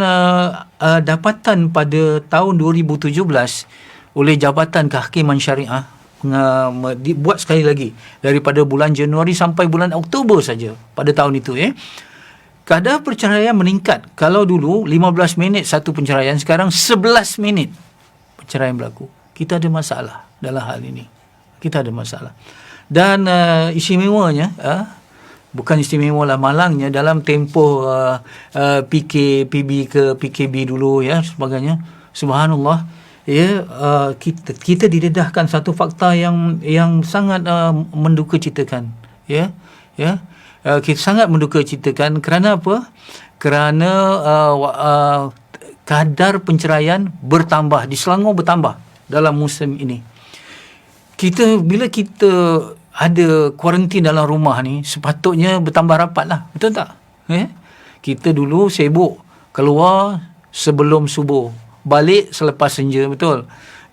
dapatan pada tahun 2017 oleh Jabatan Kehakiman Syariah dibuat sekali lagi daripada bulan Januari sampai bulan Oktober saja pada tahun itu, kadar perceraian meningkat. Kalau dulu 15 minit satu penceraian, sekarang 11 minit perceraian berlaku. Kita ada masalah dalam hal ini. Kita ada masalah. Dan istimewanya, bukan istimewa lah, malangnya dalam tempoh PKPB ke PKB dulu, ya, sebagainya, subhanallah, ya, kita didedahkan satu fakta yang sangat mendukacitakan, ya, kita sangat mendukacitakan. Kerana apa? Kerana kadar penceraian bertambah di Selangor, bertambah dalam musim ini. Bila kita ada kuarantin dalam rumah ni, sepatutnya bertambah rapat lah, betul tak? Kita dulu sibuk keluar sebelum subuh, balik selepas senja, betul.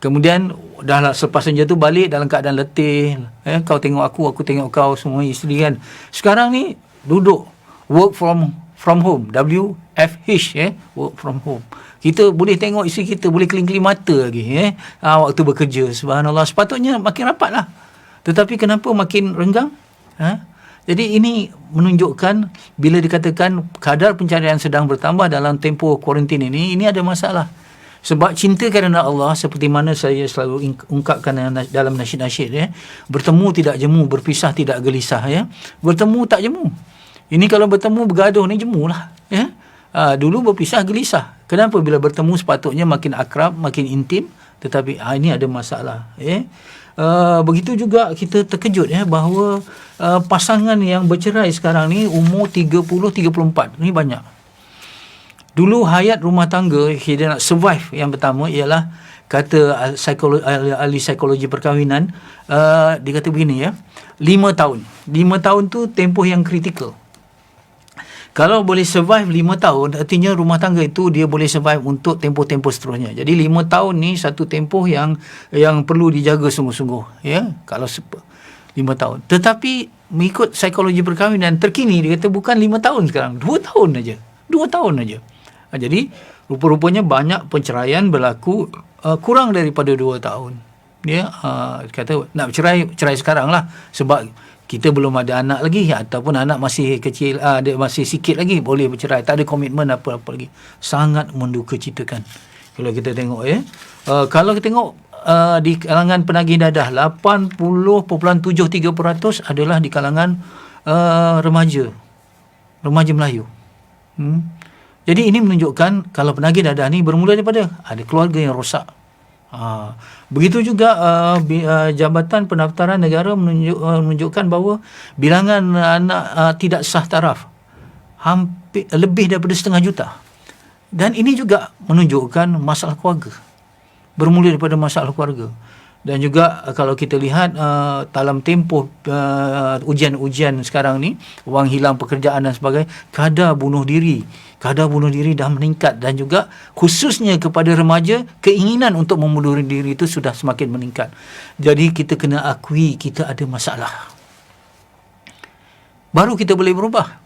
Kemudian dah selepas senja tu balik dalam keadaan letih, kau tengok aku tengok kau, semua isteri kan. Sekarang ni duduk work from home, WFH, work from home. Kita boleh tengok isteri kita, boleh keling-keling mata lagi, waktu bekerja. Subhanallah, sepatutnya makin rapat lah, tetapi kenapa makin renggang? Jadi ini menunjukkan bila dikatakan kadar pencarian sedang bertambah dalam tempoh kuarantin ini ada masalah. Sebab cinta kerana Allah, seperti mana saya selalu ungkapkan dalam nasyid-nasyid, bertemu tidak jemu, berpisah tidak gelisah, bertemu tak jemu. Ini kalau bertemu bergaduh ni jemulah, dulu berpisah gelisah. Kenapa? Bila bertemu sepatutnya makin akrab, makin intim, tetapi ini ada masalah. Begitu juga kita terkejut, bahawa pasangan yang bercerai sekarang ni umur 30-34, ni banyak. Dulu hayat rumah tangga, dia nak survive, yang pertama ialah, kata ahli psikologi perkahwinan, dia kata begini, 5 tahun. 5 tahun tu tempoh yang kritikal. Kalau boleh survive 5 tahun, artinya rumah tangga itu dia boleh survive untuk tempoh-tempoh seterusnya. Jadi 5 tahun ni satu tempoh yang perlu dijaga sungguh-sungguh, kalau 5 tahun. Tetapi mengikut psikologi perkahwinan terkini, dia kata bukan 5 tahun sekarang, 2 tahun aja. 2 tahun aja. Jadi rupa-rupanya banyak penceraian berlaku kurang daripada 2 tahun. Kata nak cerai sekarang lah, sebab kita belum ada anak lagi, ataupun anak masih kecil, dia masih sikit lagi, boleh bercerai, tak ada komitmen apa-apa lagi. Sangat mendukacitakan kalau kita tengok, kalau kita tengok di kalangan penagih dadah, 80.73% adalah di kalangan remaja Melayu. Jadi ini menunjukkan kalau penagih dadah ni bermula daripada ada keluarga yang rosak. Begitu juga Jabatan Pendaftaran Negara menunjukkan bahawa bilangan anak tidak sah taraf hampir lebih daripada 500,000. Dan ini juga menunjukkan masalah keluarga, bermula daripada masalah keluarga. Dan juga kalau kita lihat dalam tempoh ujian-ujian sekarang ni, wang hilang pekerjaan dan sebagainya, kadar bunuh diri dah meningkat. Dan juga khususnya kepada remaja, keinginan untuk membunuh diri itu sudah semakin meningkat. Jadi kita kena akui kita ada masalah, baru kita boleh berubah.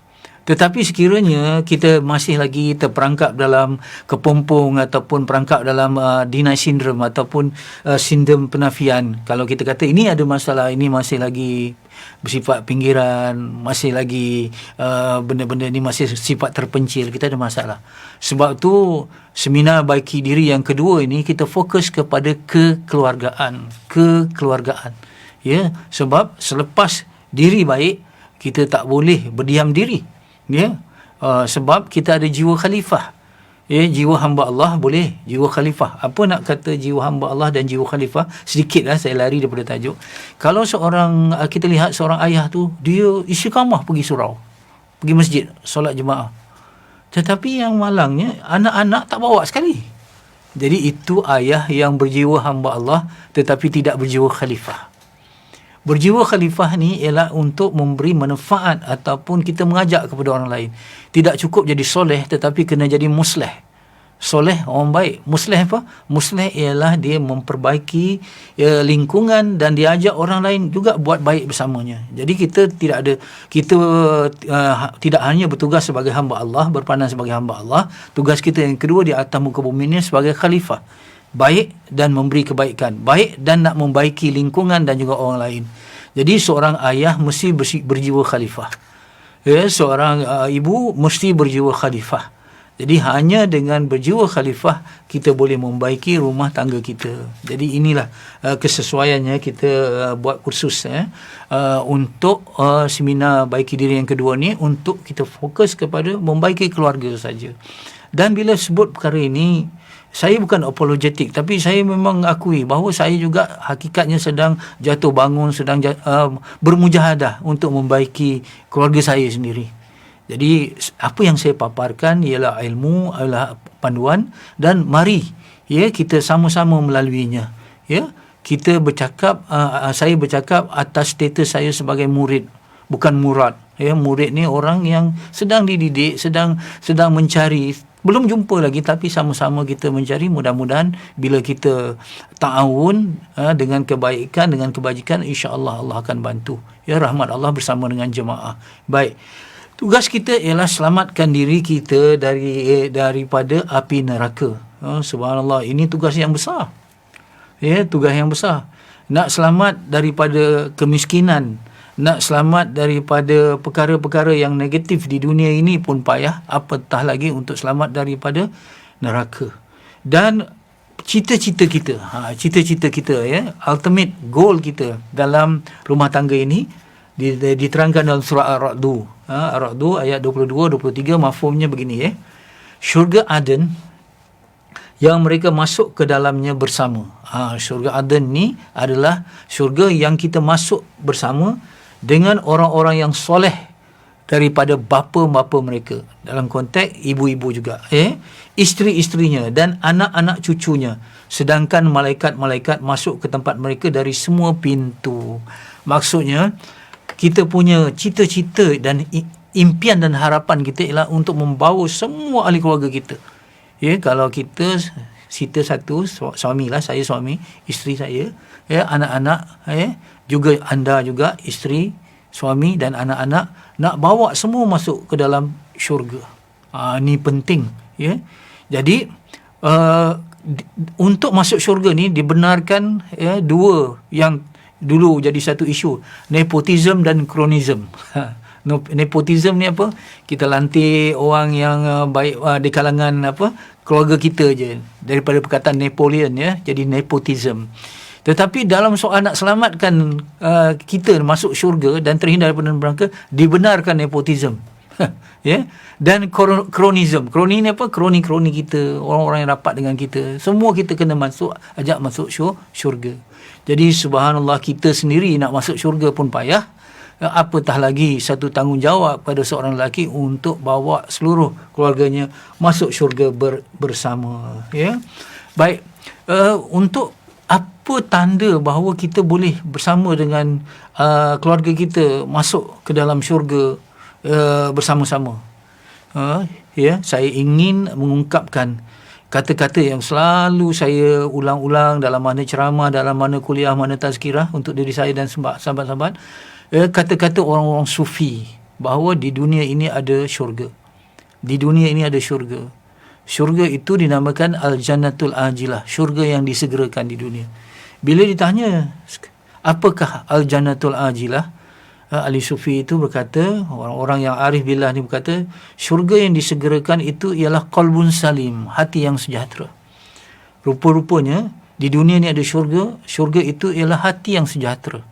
Tetapi sekiranya kita masih lagi terperangkap dalam kepompong, ataupun perangkap dalam deny syndrome, ataupun sindrom penafian, kalau kita kata ini ada masalah, ini masih lagi bersifat pinggiran, masih lagi benda-benda ni masih sifat terpencil, kita ada masalah. Sebab tu seminar baiki diri yang kedua ini kita fokus kepada kekeluargaan. Sebab selepas diri baik, kita tak boleh berdiam diri, sebab kita ada jiwa khalifah. Jiwa hamba Allah boleh, jiwa khalifah. Apa nak kata jiwa hamba Allah dan jiwa khalifah? Sedikitlah saya lari daripada tajuk. Kalau seorang, kita lihat seorang ayah tu, dia istiqamah pergi surau, pergi masjid, solat jemaah. Tetapi yang malangnya, anak-anak tak bawa sekali. Jadi itu ayah yang berjiwa hamba Allah tetapi tidak berjiwa khalifah. Berjiwa khalifah ni ialah untuk memberi manfaat ataupun kita mengajak kepada orang lain. Tidak cukup jadi soleh tetapi kena jadi musleh. Soleh, orang baik. Musleh apa? Musleh ialah dia memperbaiki lingkungan dan diajak orang lain juga buat baik bersamanya. Jadi kita tidak hanya bertugas sebagai hamba Allah, berpandang sebagai hamba Allah. Tugas kita yang kedua di atas muka bumi ini sebagai khalifah. Baik dan memberi kebaikan, baik dan nak membaiki lingkungan dan juga orang lain. Jadi seorang ayah mesti berjiwa khalifah, seorang ibu mesti berjiwa khalifah. Jadi hanya dengan berjiwa khalifah kita boleh membaiki rumah tangga kita. Jadi inilah kesesuaiannya kita buat kursus untuk seminar baiki diri yang kedua ni, untuk kita fokus kepada membaiki keluarga saja. Dan bila sebut perkara ini, saya bukan apologetik, tapi saya memang akui bahawa saya juga hakikatnya sedang jatuh bangun, sedang bermujahadah untuk membaiki keluarga saya sendiri. Jadi apa yang saya paparkan ialah ilmu, ialah panduan, dan mari kita sama-sama melaluinya. Kita bercakap, saya bercakap atas status saya sebagai murid, bukan murad. Murid ni orang yang sedang dididik, sedang mencari, belum jumpa lagi, tapi sama-sama kita mencari. Mudah-mudahan bila kita ta'awun dengan kebaikan, dengan kebajikan, insya-Allah Allah akan bantu. Rahmat Allah bersama dengan jemaah. Baik. Tugas kita ialah selamatkan diri kita daripada api neraka. Subhanallah, ini tugas yang besar. Tugas yang besar. Nak selamat daripada kemiskinan, nak selamat daripada perkara-perkara yang negatif di dunia ini pun payah, apatah lagi untuk selamat daripada neraka. Dan cita-cita kita, ultimate goal kita dalam rumah tangga ini diterangkan dalam surah Ar-Ra'du. Ar-Ra'du ayat 22-23, mafhumnya begini. Syurga Aden yang mereka masuk ke dalamnya bersama. Syurga Aden ni adalah syurga yang kita masuk bersama dengan orang-orang yang soleh daripada bapa-bapa mereka. Dalam konteks ibu-ibu juga. Isteri-isterinya dan anak-anak cucunya. Sedangkan malaikat-malaikat masuk ke tempat mereka dari semua pintu. Maksudnya, kita punya cita-cita dan impian dan harapan kita ialah untuk membawa semua ahli keluarga kita. Kalau kita satu, suamilah, saya suami, isteri saya, anak-anak, juga anda juga, isteri, suami dan anak-anak, nak bawa semua masuk ke dalam syurga. Ini penting. Jadi untuk masuk syurga ni dibenarkan dua yang dulu jadi satu isu, nepotism dan kronism. Nepotism ni apa? Kita lantik orang yang baik di kalangan keluarga kita je, daripada perkataan Napoleon, jadi nepotism. Tetapi dalam soal nak selamatkan kita masuk syurga dan terhindar daripada neraka, dibenarkan nepotism. Dan kronism. Kroni ni apa? Kroni-kroni kita, orang-orang yang rapat dengan kita, semua kita kena ajak masuk syurga. Jadi subhanallah, kita sendiri nak masuk syurga pun payah, apatah lagi satu tanggungjawab pada seorang lelaki untuk bawa seluruh keluarganya masuk syurga bersama. Baik, untuk apa tanda bahawa kita boleh bersama dengan keluarga kita masuk ke dalam syurga bersama-sama? Saya ingin mengungkapkan kata-kata yang selalu saya ulang-ulang dalam mana ceramah, dalam mana kuliah, mana tazkirah untuk diri saya dan sahabat-sahabat. Kata-kata orang-orang sufi bahawa di dunia ini ada syurga. Di dunia ini ada syurga. Syurga itu dinamakan Al-Jannatul Ajilah, syurga yang disegerakan di dunia. Bila ditanya, apakah Al-Jannatul Ajilah? Ahli sufi itu berkata, orang-orang yang arif billah ni berkata, syurga yang disegerakan itu ialah qalbun salim, hati yang sejahtera. Rupa-rupanya di dunia ni ada syurga. Syurga itu ialah hati yang sejahtera,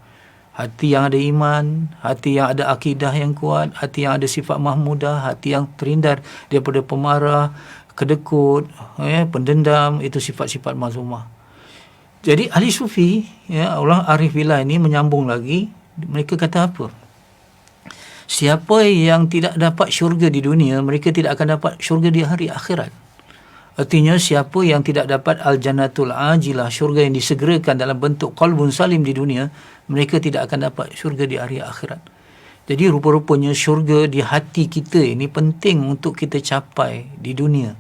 hati yang ada iman, hati yang ada akidah yang kuat, hati yang ada sifat mahmudah, hati yang terhindar daripada pemarah, kedekut, pendendam, itu sifat-sifat mazmumah. Jadi ahli sufi, orang arif billah ini menyambung lagi, mereka kata apa? Siapa yang tidak dapat syurga di dunia, mereka tidak akan dapat syurga di hari akhirat. Artinya siapa yang tidak dapat al-jannatul ajilah, syurga yang disegerakan dalam bentuk qalbun salim di dunia, mereka tidak akan dapat syurga di hari akhirat. Jadi rupa-rupanya syurga di hati kita ini penting untuk kita capai di dunia.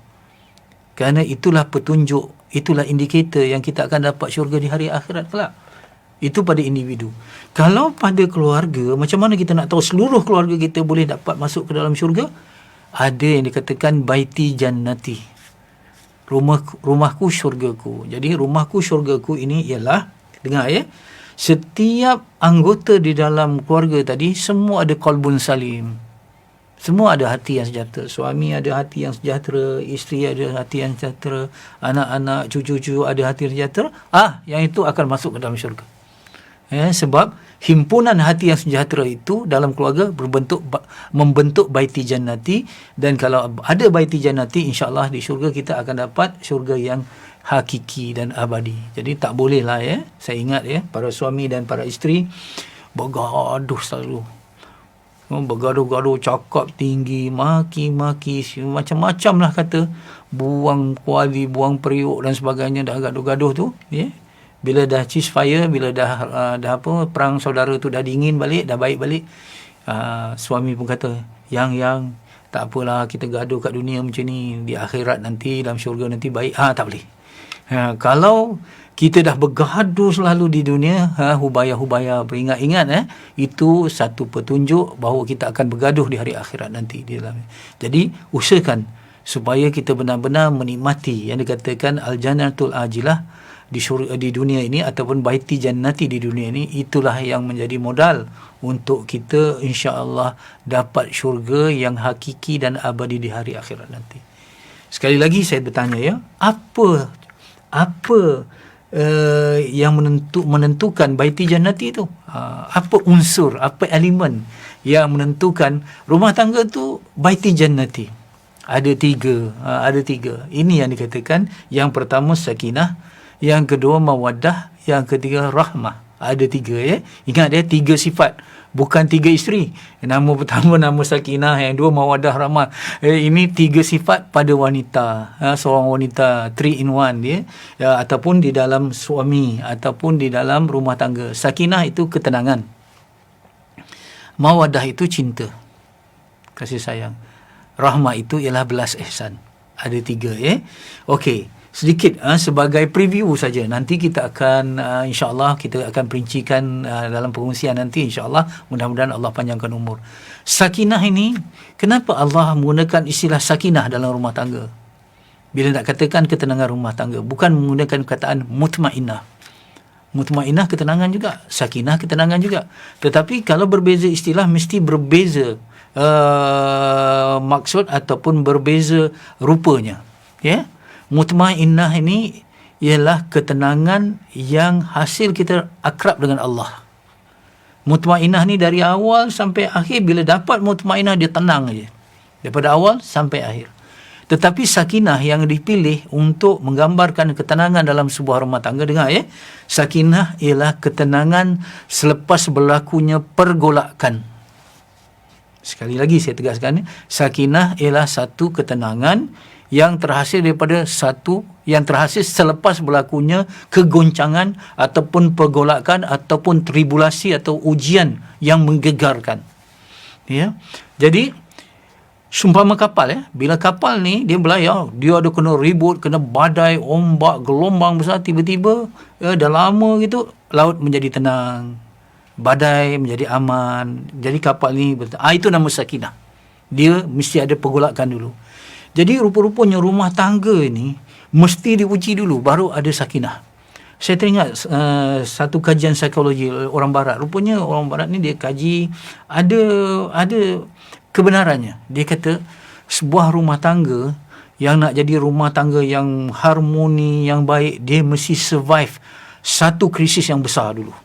Kerana itulah petunjuk, itulah indikator yang kita akan dapat syurga di hari akhirat kelak. Itu pada individu. Kalau pada keluarga, macam mana kita nak tahu seluruh keluarga kita boleh dapat masuk ke dalam syurga? Ada yang dikatakan baiti jannati. Rumahku syurgaku. Jadi rumahku syurgaku ini ialah, dengar setiap anggota di dalam keluarga tadi semua ada qalbun salim. Semua ada hati yang sejahtera. Suami ada hati yang sejahtera, isteri ada hati yang sejahtera, anak-anak, cucu-cucu ada hati yang sejahtera. Yang itu akan masuk ke dalam syurga. Sebab himpunan hati yang sejahtera itu dalam keluarga membentuk baiti jannati, dan kalau ada baiti jannati, insya-Allah di syurga kita akan dapat syurga yang hakiki dan abadi. Jadi tak bolehlah saya ingat para suami dan para isteri bergaduh selalu. Bergaduh-gaduh, cakap tinggi, maki-maki, macam-macam lah kata, buang kuali, buang periuk dan sebagainya. Dah gaduh-gaduh tu, bila dah ceasefire, bila dah perang saudara tu dah dingin balik, dah baik balik, suami pun kata, yang tak apalah, kita gaduh kat dunia macam ni, di akhirat nanti, dalam syurga nanti baik. Tak boleh. Kalau kita dah bergaduh selalu di dunia, hubaya-hubaya, beringat-ingat, itu satu petunjuk bahawa kita akan bergaduh di hari akhirat nanti di dalamnya. Jadi usahakan supaya kita benar-benar menikmati yang dikatakan al-jannatul ajilah di dunia ini, ataupun baiti jannati di dunia ini. Itulah yang menjadi modal untuk kita insya-Allah dapat syurga yang hakiki dan abadi di hari akhirat nanti. Sekali lagi saya bertanya, apa yang menentukan baiti jannati itu? Apa unsur, apa elemen yang menentukan rumah tangga tu baiti jannati? Ada tiga. Ini yang dikatakan, yang pertama sakinah, yang kedua mawaddah, yang ketiga rahmah. Ada tiga. Ingat tiga sifat, bukan tiga isteri. Nama pertama nama sakinah, yang dua mawaddah, rahmah. Ini tiga sifat pada wanita, seorang wanita, 3 in 1 ataupun di dalam suami, ataupun di dalam rumah tangga. Sakinah itu ketenangan, mawaddah itu cinta, kasih sayang, rahmah itu ialah belas ihsan. Ada tiga. Okey, sedikit sebagai preview saja. Nanti kita akan insya-Allah kita akan perincikan dalam pengungsian nanti, insya-Allah. Mudah-mudahan Allah panjangkan umur. Sakinah ini, kenapa Allah menggunakan istilah sakinah dalam rumah tangga? Bila nak katakan ketenangan rumah tangga, bukan menggunakan kataan mutmainnah. Mutmainnah ketenangan juga, sakinah ketenangan juga. Tetapi kalau berbeza istilah, mesti berbeza maksud ataupun berbeza rupanya. Mutmainnah ini ialah ketenangan yang hasil kita akrab dengan Allah. Mutmainnah ni dari awal sampai akhir, bila dapat mutmainnah dia tenang aja, daripada awal sampai akhir. Tetapi sakinah yang dipilih untuk menggambarkan ketenangan dalam sebuah rumah tangga, dengar sakinah ialah ketenangan selepas berlakunya pergolakan. Sekali lagi saya tegaskan, sakinah ialah satu ketenangan yang terhasil selepas berlakunya kegoncangan ataupun pergolakan ataupun tribulasi atau ujian yang menggegarkan. Jadi sumpama kapal, bila kapal ni dia berlayar, dia ada kena ribut, kena badai, ombak, gelombang besar, tiba-tiba dah lama gitu laut menjadi tenang, badai menjadi aman. Jadi kapal ni itu nama sakinah. Dia mesti ada pergolakan dulu. Jadi rupa-rupanya rumah tangga ni mesti diuji dulu, baru ada sakinah. Saya teringat satu kajian psikologi orang Barat. Rupanya orang Barat ni dia kaji, ada kebenarannya. Dia kata sebuah rumah tangga yang nak jadi rumah tangga yang harmoni, yang baik, dia mesti survive satu krisis yang besar dulu.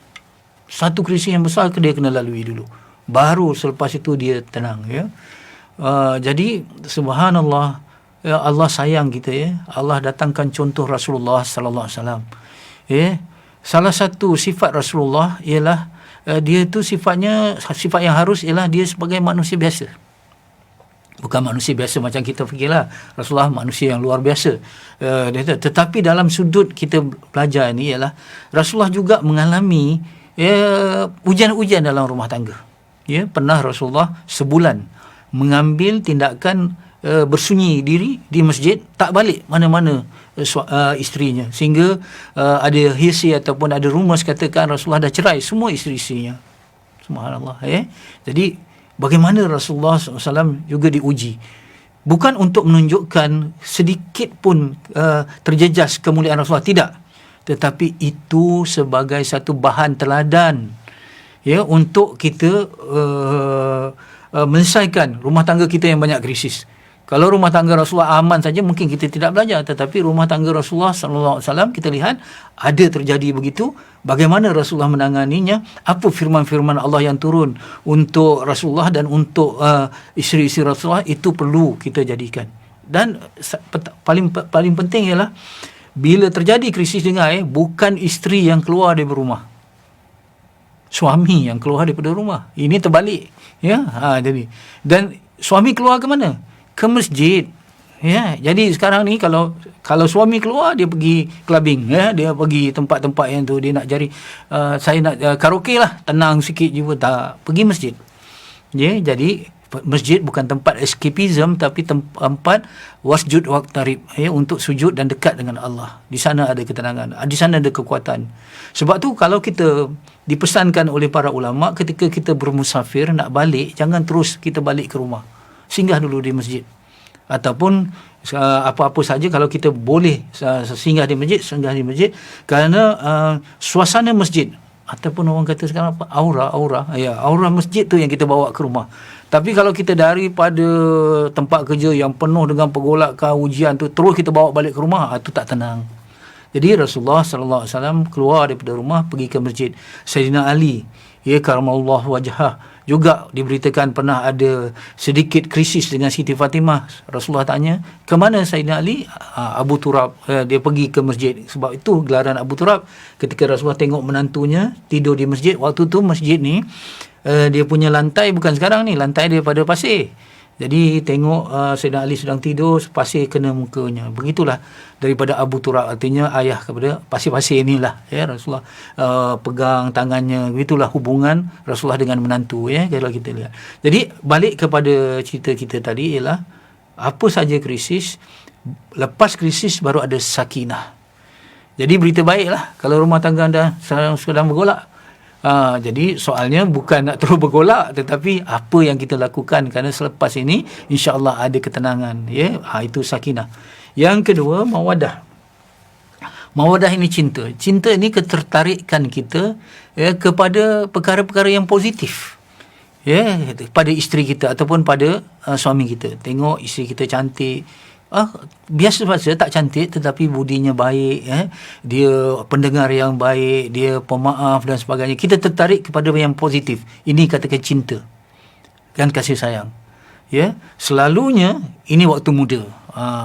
Satu krisis yang besar dia kena lalui dulu, baru selepas itu dia tenang. Jadi subhanallah, Allah sayang kita, ya. Allah datangkan contoh Rasulullah sallallahu alaihi wasallam. Ya. Salah satu sifat Rasulullah ialah dia tu sifat yang harus ialah dia sebagai manusia biasa. Bukan manusia biasa macam kita fikirlah. Rasulullah manusia yang luar biasa. Tetapi dalam sudut kita belajar ni ialah Rasulullah juga mengalami ujian-ujian dalam rumah tangga. Ya, pernah Rasulullah sebulan mengambil tindakan bersunyi diri di masjid, tak balik mana-mana isterinya, sehingga ada hearsay ataupun ada rumours katakan Rasulullah dah cerai semua isteri-isterinya. Subhanallah, ya. Jadi bagaimana Rasulullah SAW juga diuji, bukan untuk menunjukkan sedikit pun terjejas kemuliaan Rasulullah, tidak, tetapi itu sebagai satu bahan teladan, ya, untuk kita menyelesaikan rumah tangga kita yang banyak krisis. Kalau rumah tangga Rasulullah aman saja, mungkin kita tidak belajar. Tetapi rumah tangga Rasulullah SAW, kita lihat ada terjadi begitu. Bagaimana Rasulullah menanganinya? Apa firman-firman Allah yang turun untuk Rasulullah dan untuk isteri-isteri Rasulullah, itu perlu kita jadikan. Dan paling penting ialah bila terjadi krisis dengar, bukan isteri yang keluar dari rumah, suami yang keluar daripada rumah. Ini terbalik, ya. Jadi, dan suami keluar ke mana? Ke masjid, ya. Jadi sekarang ni kalau suami keluar, dia pergi clubbing, ya, dia pergi tempat-tempat yang tu, dia nak cari saya nak karaoke lah, tenang sikit juga, tak, pergi masjid, ya. Jadi masjid bukan tempat escapism, tapi tempat wasjud waqtarib, ya, untuk sujud dan dekat dengan Allah. Di sana ada ketenangan, di sana ada kekuatan. Sebab tu kalau kita dipesankan oleh para ulama, ketika kita bermusafir nak balik, jangan terus kita balik ke rumah, singgah dulu di masjid. Ataupun apa-apa saja, kalau kita boleh singgah di masjid, singgah di masjid, kerana suasana masjid, ataupun orang kata sekarang apa, aura masjid tu yang kita bawa ke rumah. Tapi kalau kita daripada tempat kerja yang penuh dengan pergolakan, ujian tu, terus kita bawa balik ke rumah, itu tak tenang. Jadi Rasulullah sallallahu alaihi wasallam keluar daripada rumah, pergi ke masjid. Sayyidina Ali, ya, karamallahu wajhah, juga diberitakan pernah ada sedikit krisis dengan Siti Fatimah. Rasulullah tanya, ke mana Sayyidina Ali? Abu Turab, dia pergi ke masjid. Sebab itu gelaran Abu Turab. Ketika Rasulullah tengok menantunya tidur di masjid, waktu tu masjid ni dia punya lantai bukan sekarang ni, lantai daripada pasir. Jadi tengok Sayyidina Ali sedang tidur, pasir kena mukanya. Begitulah daripada Abu Turab, artinya ayah kepada pasir-pasir inilah, ya. Rasulullah pegang tangannya. Begitulah hubungan Rasulullah dengan menantu, ya, kalau kita lihat. Jadi balik kepada cerita kita tadi ialah apa saja krisis, lepas krisis baru ada sakinah. Jadi berita baiklah kalau rumah tangga anda sedang bergolak. Jadi soalnya bukan nak terus bergolak, tetapi apa yang kita lakukan, kerana selepas ini insya-Allah ada ketenangan, ya. Itu sakinah. Yang kedua, mawadah. Mawadah ini cinta. Cinta ini ketertarikan kita, ya, kepada perkara-perkara yang positif, ya, pada isteri kita ataupun pada suami kita. Tengok isteri kita cantik, biasa-biasa, tak cantik tetapi budinya baik, dia pendengar yang baik, dia pemaaf dan sebagainya, kita tertarik kepada yang positif. Ini katakan cinta, kan, kasih sayang, ya. Selalunya ini waktu muda,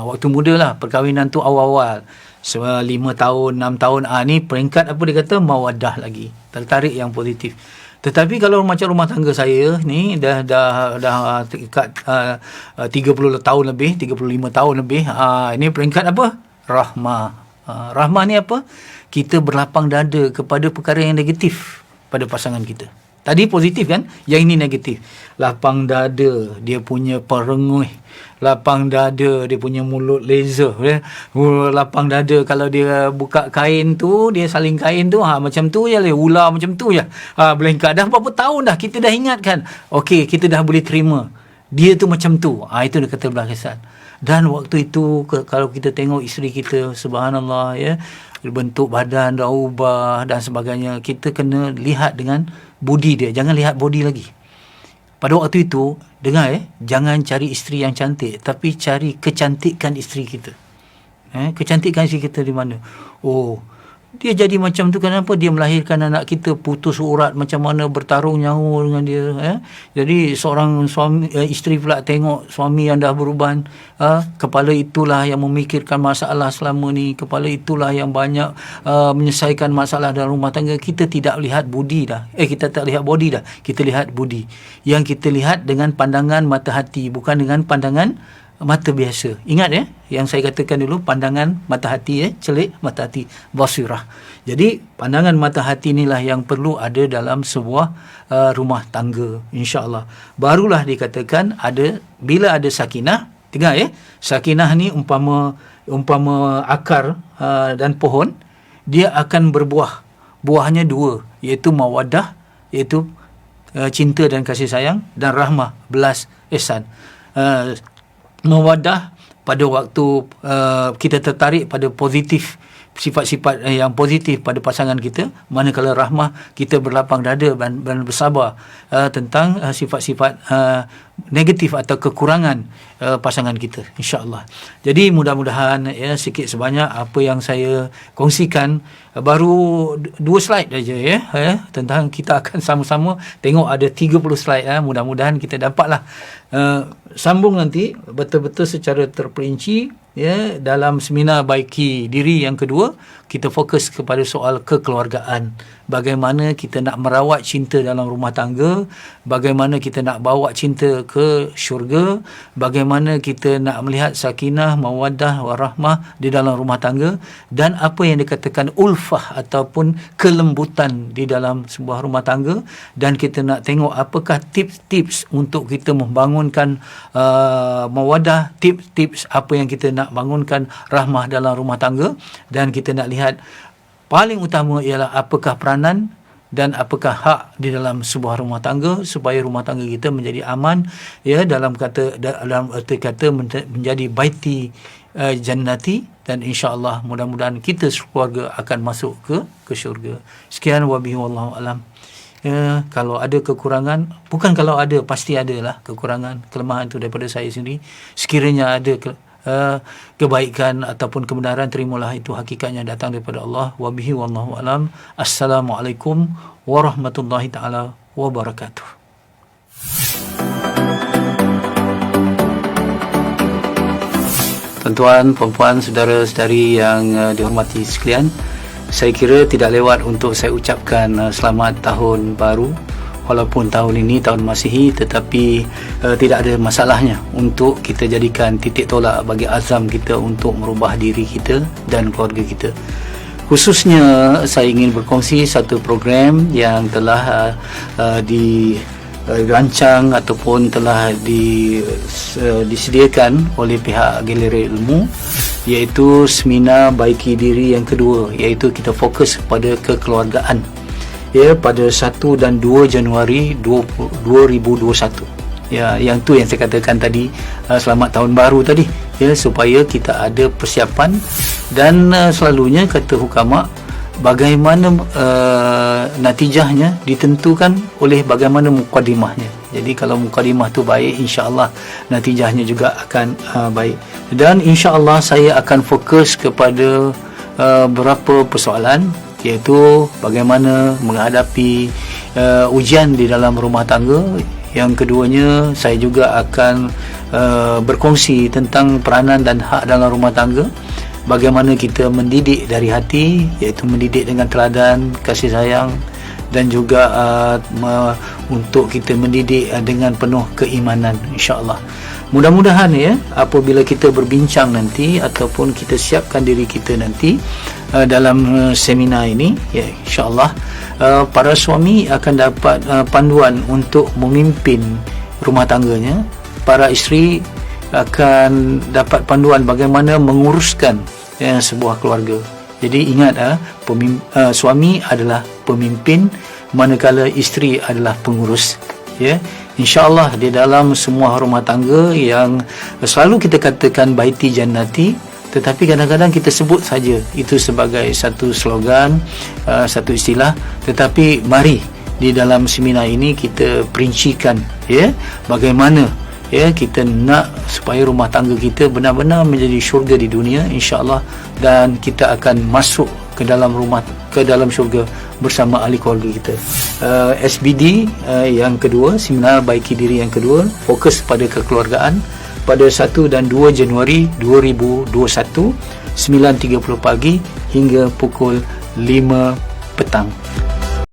waktu muda lah, perkahwinan tu awal-awal 5 tahun 6 tahun, ni peringkat apa dia kata, mawadah lagi, tertarik yang positif. Tetapi kalau macam rumah tangga saya ni dah dekat 30 tahun lebih, 35 tahun lebih, ini peringkat apa? Rahmah. Rahmah ni apa? Kita berlapang dada kepada perkara yang negatif pada pasangan kita. Tadi positif kan? Yang ini negatif. Lapang dada, dia punya perenguih. Lapang dada, dia punya mulut laser. Lapang dada, kalau dia buka kain tu, dia saling kain tu, macam tu je, ular macam tu je. Belengkak. Dah berapa tahun dah, kita dah ingatkan. Okey, kita dah boleh terima. Dia tu macam tu. Itu dia kata berkesan. Dan waktu itu, kalau kita tengok isteri kita, subhanallah, ya, bentuk badan dah ubah dan sebagainya, kita kena lihat dengan budi dia, jangan lihat body lagi. Pada waktu itu, dengar, jangan cari isteri yang cantik, tapi cari kecantikan isteri kita. Kecantikan isteri kita di mana? dia jadi macam tu. Kenapa dia melahirkan anak kita putus urat, macam mana bertarung nyawa dengan dia, Jadi seorang suami, isteri pula tengok suami yang dah beruban, kepala itulah yang memikirkan masalah selama ni, kepala itulah yang banyak menyelesaikan masalah dalam rumah tangga. Kita tidak lihat budi dah, kita tak lihat body dah, kita lihat budi. Yang kita lihat dengan pandangan mata hati, bukan dengan pandangan mata biasa. Ingat yang saya katakan dulu, pandangan mata hati, celik mata hati, basirah. Jadi pandangan mata hati inilah yang perlu ada dalam sebuah rumah tangga, insya-Allah. Barulah dikatakan bila ada sakinah. Dengar sakinah ni umpama akar dan pohon, dia akan berbuah. Buahnya dua, iaitu mawaddah, iaitu cinta dan kasih sayang, dan rahmah, belas ihsan. Mawaddah pada waktu kita tertarik pada positif, sifat-sifat yang positif pada pasangan kita, manakala rahmah kita berlapang dada dan bersabar tentang sifat-sifat negatif atau kekurangan pasangan kita, insya-Allah. Jadi mudah-mudahan sikit sebanyak apa yang saya kongsikan, baru 2 slide saja tentang, kita akan sama-sama tengok ada 30 slide. Mudah-mudahan kita dapatlah sambung nanti betul-betul secara terperinci dalam seminar Baiki Diri yang kedua. Kita fokus kepada soal kekeluargaan, bagaimana kita nak merawat cinta dalam rumah tangga, bagaimana kita nak bawa cinta ke syurga, bagaimana kita nak melihat sakinah, mawaddah, warahmah di dalam rumah tangga, dan apa yang dikatakan ulfah ataupun kelembutan di dalam sebuah rumah tangga. Dan kita nak tengok apakah tips-tips untuk kita membangunkan mawaddah, tips-tips apa yang kita nak bangunkan rahmah dalam rumah tangga. Dan kita nak lihat paling utama ialah apakah peranan dan apakah hak di dalam sebuah rumah tangga, supaya rumah tangga kita menjadi aman, dalam arti kata menjadi baiti jannati, dan insya-Allah mudah-mudahan kita sekeluarga akan masuk ke syurga. Sekian, wabillahi wallahu alam. Kalau ada kekurangan, bukan kalau ada, pasti adalah kekurangan, kelemahan itu daripada saya sendiri. Sekiranya ada kebaikan ataupun kebenaran, terimalah itu hakikatnya datang daripada Allah. Wabihi wallahu alam. Assalamualaikum warahmatullahi taala wabarakatuh. Tuan-tuan, puan-puan, saudara-saudari yang dihormati sekalian, saya kira tidak lewat untuk saya ucapkan selamat tahun baru. Walaupun tahun ini tahun Masihi, tetapi tidak ada masalahnya untuk kita jadikan titik tolak bagi azam kita untuk merubah diri kita dan keluarga kita. Khususnya saya ingin berkongsi satu program yang telah dirancang ataupun telah disediakan oleh pihak Galeri Ilmu, iaitu seminar Baiki Diri yang kedua, iaitu kita fokus kepada kekeluargaan pada 1 dan 2 Januari 2021. Yang tu yang saya katakan tadi, selamat tahun baru tadi, supaya kita ada persiapan. Dan selalunya kata hukama, bagaimana natijahnya ditentukan oleh bagaimana mukadimahnya. Jadi kalau mukadimah tu baik, insya-Allah natijahnya juga akan baik. Dan insya-Allah saya akan fokus kepada beberapa persoalan, iaitu bagaimana menghadapi ujian di dalam rumah tangga. Yang keduanya, saya juga akan berkongsi tentang peranan dan hak dalam rumah tangga. Bagaimana kita mendidik dari hati, iaitu mendidik dengan teladan, kasih sayang, dan juga untuk kita mendidik dengan penuh keimanan, insya-Allah. Mudah-mudahan apabila kita berbincang nanti ataupun kita siapkan diri kita nanti dalam seminar ini, insya-Allah para suami akan dapat panduan untuk memimpin rumah tangganya, para isteri akan dapat panduan bagaimana menguruskan sebuah keluarga. Jadi ingat, suami adalah pemimpin, manakala isteri adalah pengurus. InsyaAllah di dalam semua rumah tangga yang selalu kita katakan baiti jannati, tetapi kadang-kadang kita sebut saja itu sebagai satu slogan, satu istilah. Tetapi mari di dalam seminar ini kita perincikan bagaimana kita nak supaya rumah tangga kita benar-benar menjadi syurga di dunia, insya-Allah, dan kita akan masuk ke dalam rumah, ke dalam syurga bersama ahli keluarga kita. SBD yang kedua, seminar baiki diri yang kedua, fokus pada kekeluargaan pada 1 dan 2 Januari 2021, 9.30 pagi hingga pukul 5 petang.